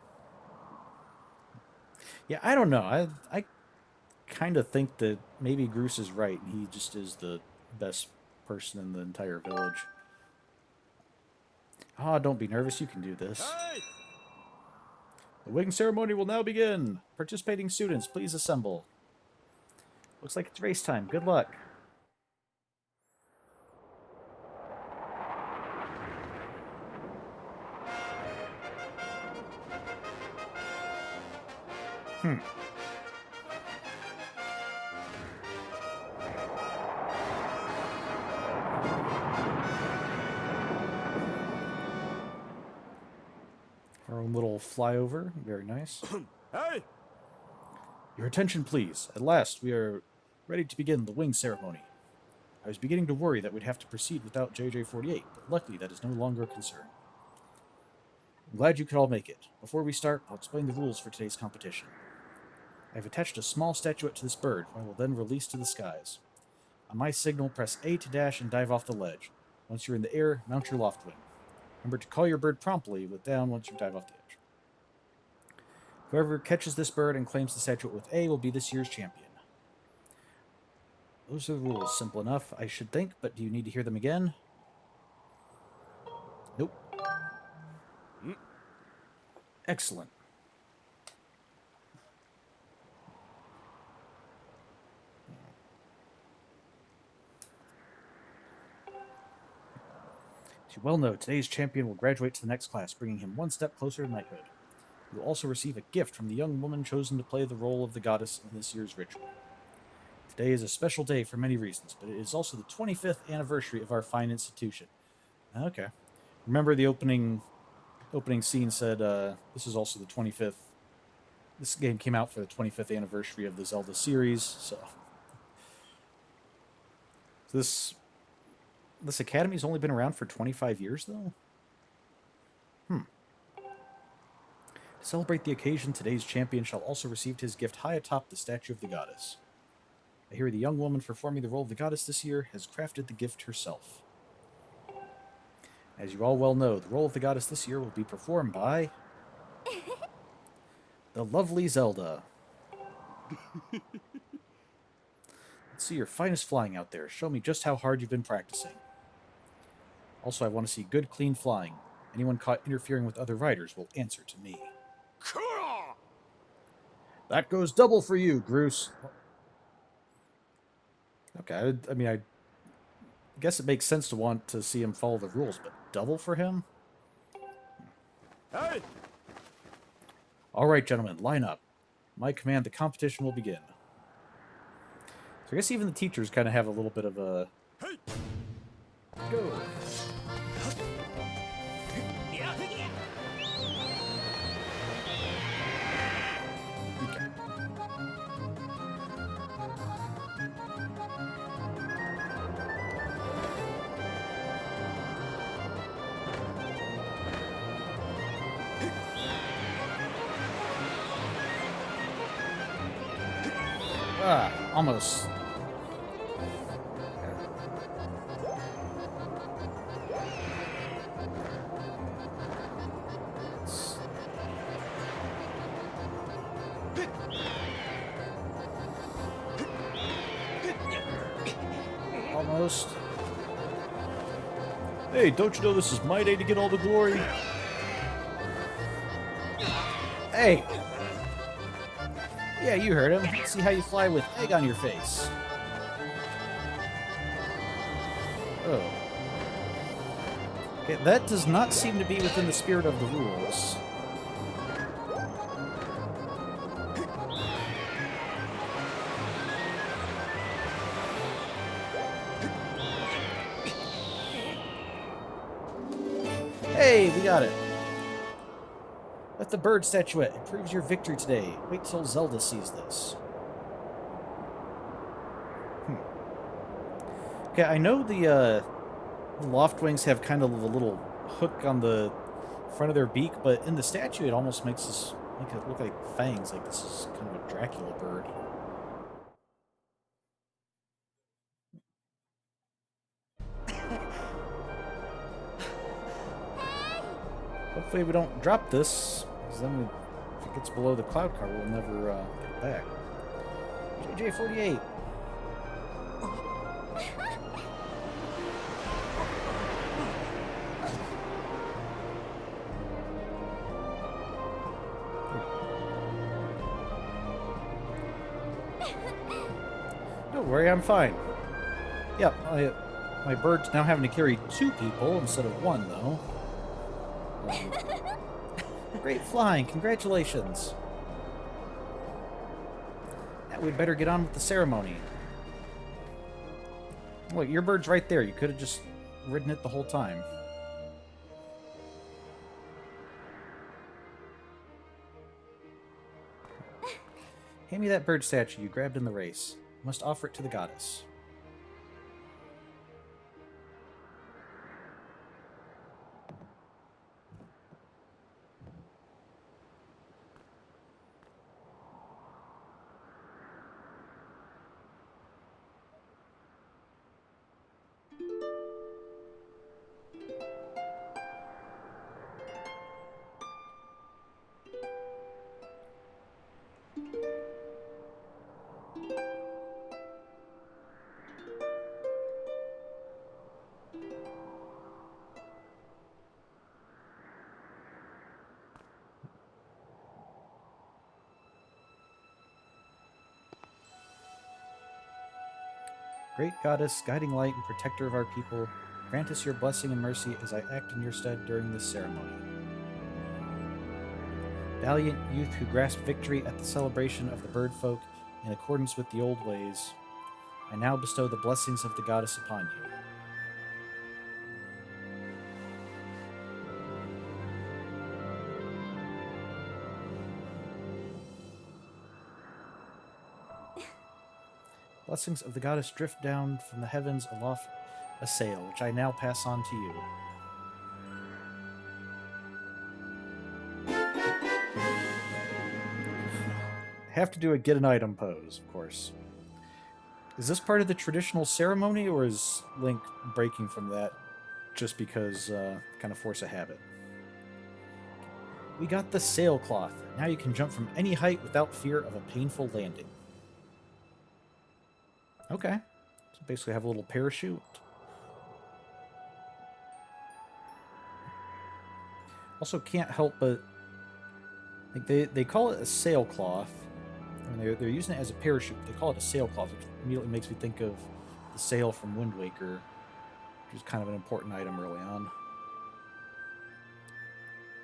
Yeah, I don't know. I kind of think that maybe Groose is right. He just is the best person in the entire village. Ah, don't be nervous. You can do this. Hey! The wing ceremony will now begin. Participating students, please assemble. Looks like it's race time. Good luck. Our own little flyover. Very nice. Hey! Your attention, please. At last, we are ready to begin the wing ceremony. I was beginning to worry that we'd have to proceed without JJ48, but luckily that is no longer a concern. I'm glad you could all make it. Before we start, I'll explain the rules for today's competition. I have attached a small statuette to this bird, who I will then release to the skies. On my signal, press A to dash and dive off the ledge. Once you're in the air, mount your loft wing. Remember to call your bird promptly with down once you dive off the edge. Whoever catches this bird and claims the statuette with A will be this year's champion. Those are the rules. Simple enough, I should think, but do you need to hear them again? Nope. Excellent. As you well know, today's champion will graduate to the next class, bringing him one step closer to knighthood. He will also receive a gift from the young woman chosen to play the role of the goddess in this year's ritual. Today is a special day for many reasons, but it is also the 25th anniversary of our fine institution. Okay. Remember the opening opening scene said this is also the 25th. This game came out for the 25th anniversary of the Zelda series, so this academy's only been around for 25 years, though? To celebrate the occasion, today's champion shall also receive his gift high atop the statue of the goddess. I hear the young woman performing the role of the goddess this year has crafted the gift herself. As you all well know, the role of the goddess this year will be performed by the lovely Zelda. Let's see your finest flying out there. Show me just how hard you've been practicing. Also, I want to see good, clean flying. Anyone caught interfering with other riders will answer to me. That goes double for you, Groose. Okay, I mean, I guess it makes sense to want to see him follow the rules, but double for him? Hey! All right, gentlemen, line up. My command, the competition will begin. So I guess even the teachers kind of have a little bit of a... Hey! Go! Okay. Ah, almost. Almost. Hey, don't you know this is my day to get all the glory? Hey! Yeah, you heard him. Let's see how you fly with egg on your face. Oh. Okay, that does not seem to be within the spirit of the rules. Hey, we got it. Let the bird statuette. It proves your victory today. Wait till Zelda sees this. Okay, I know the loft wings have kind of a little hook on the front of their beak, but in the statue it almost make it look like fangs, like this is kind of a Dracula bird. Hopefully we don't drop this, because then if it gets below the cloud car, we'll never get it back. JJ48. Don't worry, I'm fine. Yep, my bird's now having to carry 2 people instead of 1, though. Great flying, congratulations. Now we'd better get on with the ceremony. Look, your bird's right there. You could have just ridden it the whole time. Hand me that bird statue you grabbed in the race. You must offer it to the goddess. Great goddess, guiding light and protector of our people, grant us your blessing and mercy as I act in your stead during this ceremony. Valiant youth who grasped victory at the celebration of the bird folk in accordance with the old ways, I now bestow the blessings of the goddess upon you. Blessings of the goddess drift down from the heavens aloft a sail, which I now pass on to you. Have to do a get an item pose, of course. Is this part of the traditional ceremony, or is Link breaking from that just because kind of force a habit? We got the sailcloth. Now you can jump from any height without fear of a painful landing. Okay. So basically have a little parachute. Also can't help but... like they call it a sailcloth. I mean, they're using it as a parachute. They call it a sailcloth, which immediately makes me think of the sail from Wind Waker, which is kind of an important item early on.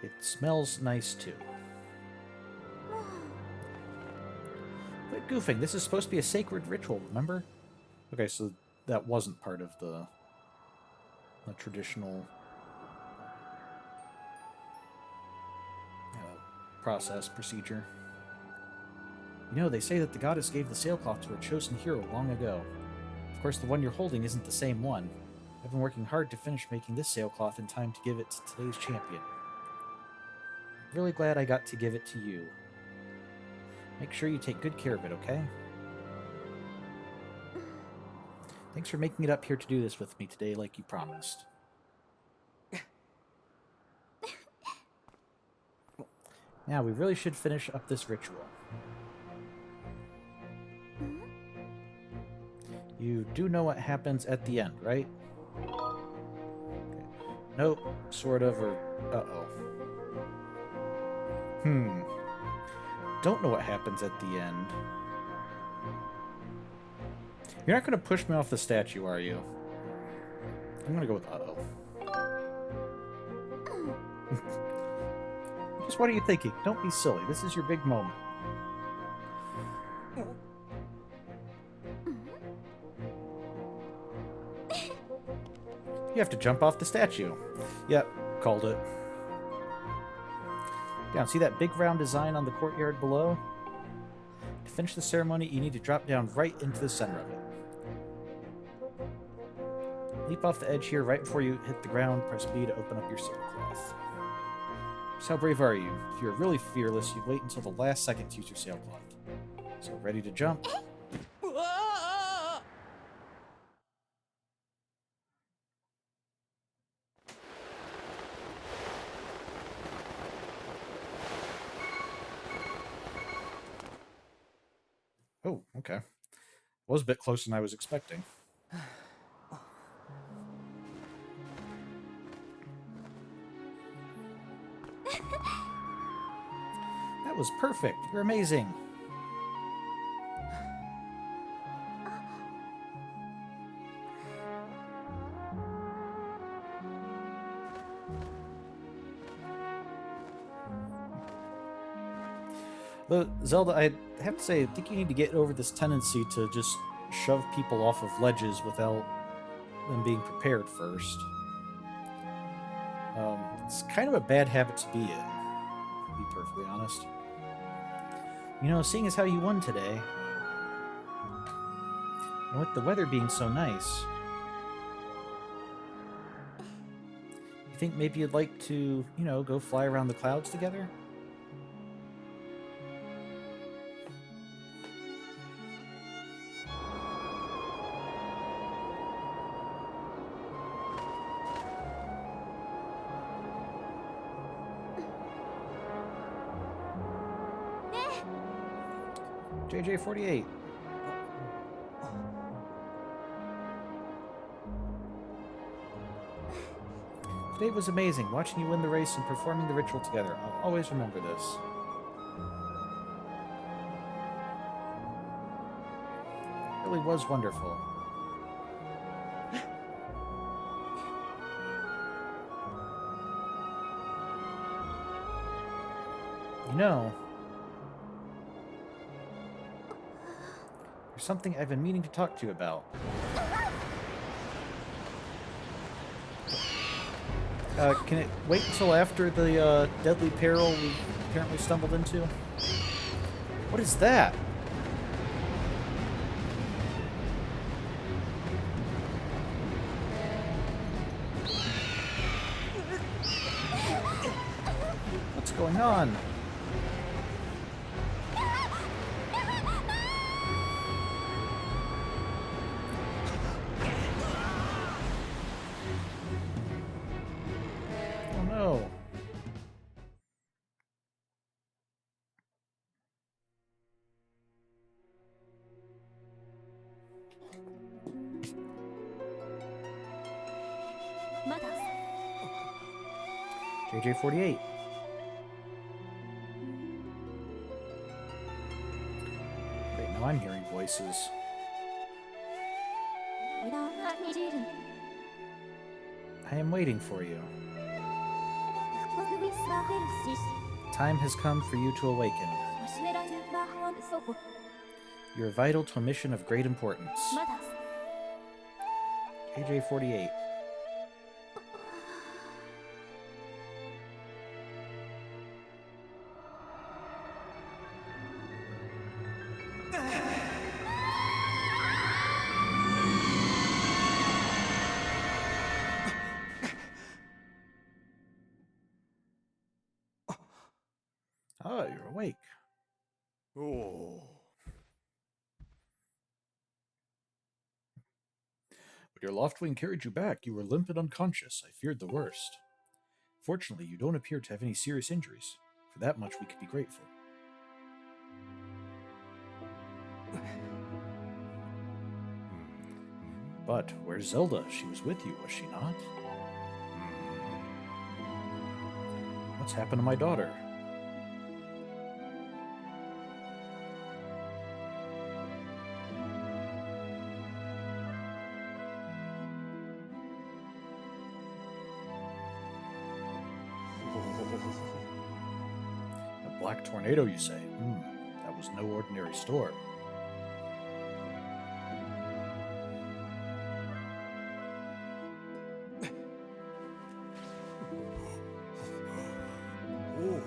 It smells nice, too. Quit goofing. This is supposed to be a sacred ritual, remember? Okay, so that wasn't part of the traditional process, procedure. You know, they say that the goddess gave the sailcloth to her chosen hero long ago. Of course, the one you're holding isn't the same one. I've been working hard to finish making this sailcloth in time to give it to today's champion. Really glad I got to give it to you. Make sure you take good care of it, okay? Thanks for making it up here to do this with me today like you promised. Now, we really should finish up this ritual. You do know what happens at the end, right? Okay. Nope, sort of, or... uh-oh. Don't know what happens at the end. You're not going to push me off the statue, are you? I'm going to go with uh-oh. Just what are you thinking? Don't be silly. This is your big moment. You have to jump off the statue. Yep, called it. Down, see that big round design on the courtyard below? To finish the ceremony, you need to drop down right into the center of it. Leap off the edge here right before you hit the ground. Press B to open up your sailcloth. So how brave are you? If you're really fearless, you'd wait until the last second to use your sailcloth. So ready to jump? Oh, okay. Was a bit closer than I was expecting. That was perfect. You're amazing. But Zelda, I have to say, I think you need to get over this tendency to just shove people off of ledges without them being prepared first. It's kind of a bad habit to be in, to be perfectly honest. You know, seeing as how you won today, and with the weather being so nice, you think maybe you'd like to, you know, go fly around the clouds together? JJ48. Today was amazing, watching you win the race and performing the ritual together. I'll always remember this. It really was wonderful. You know, there's something I've been meaning to talk to you about. Can it wait until after the deadly peril we apparently stumbled into? What is that? going on? Oh no. JJ48. Great, now I'm hearing voices. I am waiting for you. Time has come for you to awaken. You are vital to a mission of great importance. JJ48. Oh, you're awake. Oh. When your Loftwing carried you back, you were limp and unconscious. I feared the worst. Fortunately, you don't appear to have any serious injuries. For that much, we could be grateful. But where's Zelda? She was with you, was she not? What's happened to my daughter? A black tornado, you say? That was no ordinary storm. You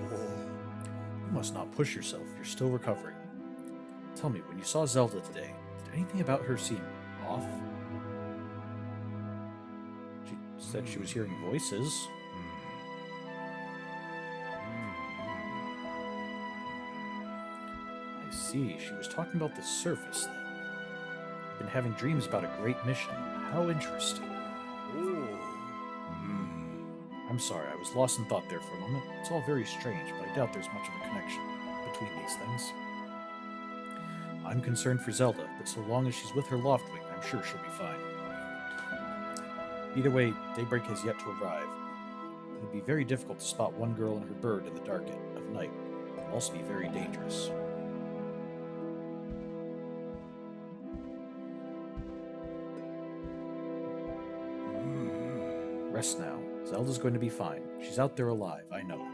must not push yourself. You're still recovering. Tell me, when you saw Zelda today, did anything about her seem off? She said she was hearing voices. I see. She was talking about the surface then. I've been having dreams about a great mission. How interesting. I'm sorry, I was lost in thought there for a moment. It's all very strange, but I doubt there's much of a connection between these things. I'm concerned for Zelda, but so long as she's with her Loftwing, I'm sure she'll be fine. Either way, daybreak has yet to arrive. It would be very difficult to spot one girl and her bird in the dark of night. It will also be very dangerous. Rest now. Zelda's going to be fine. She's out there alive, I know it.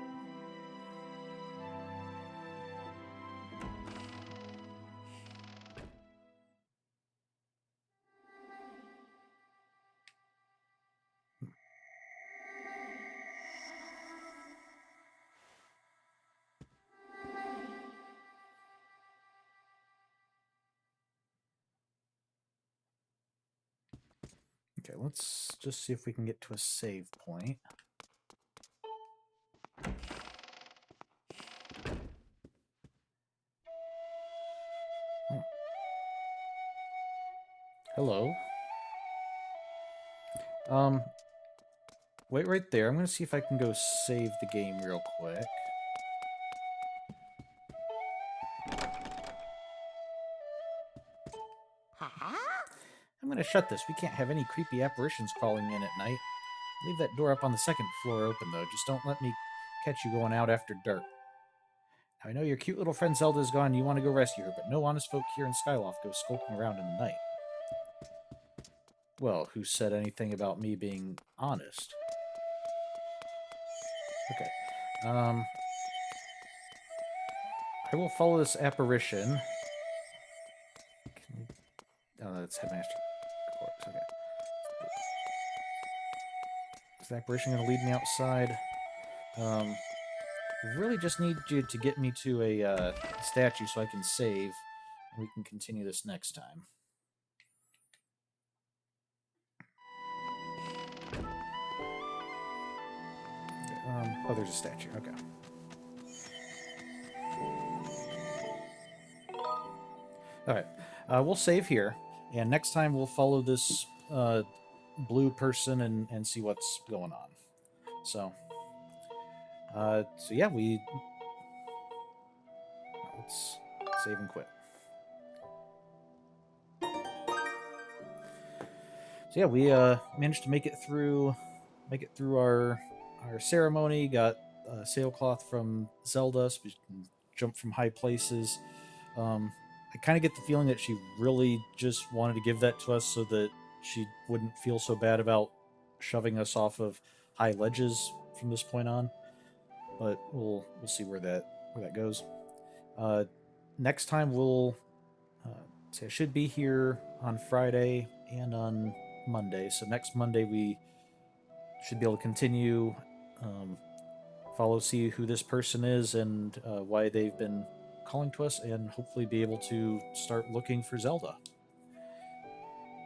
Okay, let's just see if we can get to a save point. Oh. Hello. Wait right there. I'm going to see if I can go save the game real quick. I'm going to shut this. We can't have any creepy apparitions crawling in at night. Leave that door up on the second floor open, though. Just don't let me catch you going out after dark. Now, I know your cute little friend Zelda is gone and you want to go rescue her, but no honest folk here in Skyloft go skulking around in the night. Well, who said anything about me being honest? Okay. I will follow this apparition. Oh, that's Headmaster Quartz. Okay. Is the apparition going to lead me outside? Really just need you to get me to a statue so I can save, and we can continue this next time. Oh, there's a statue. Okay. All right, we'll save here, and next time we'll follow this blue person and see what's going on. So, so yeah, let's save and quit. So yeah, we managed to make it through our ceremony. Got sailcloth from Zelda, so we can jump from high places. Um, I kind of get the feeling that she really just wanted to give that to us so that she wouldn't feel so bad about shoving us off of high ledges from this point on. But we'll see where that goes. Uh, Next time we'll say I should be here on Friday and on Monday. So next Monday we should be able to continue, um, follow, see who this person is and why they've been calling to us, and hopefully be able to start looking for Zelda.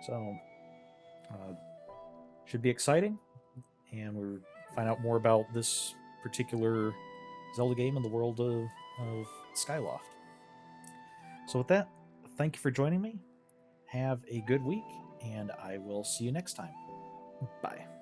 So uh, should be exciting, and we'll find out more about this particular Zelda game in the world of Skyloft. So with that, thank you for joining me. Have a good week, and I will see you next time. Bye.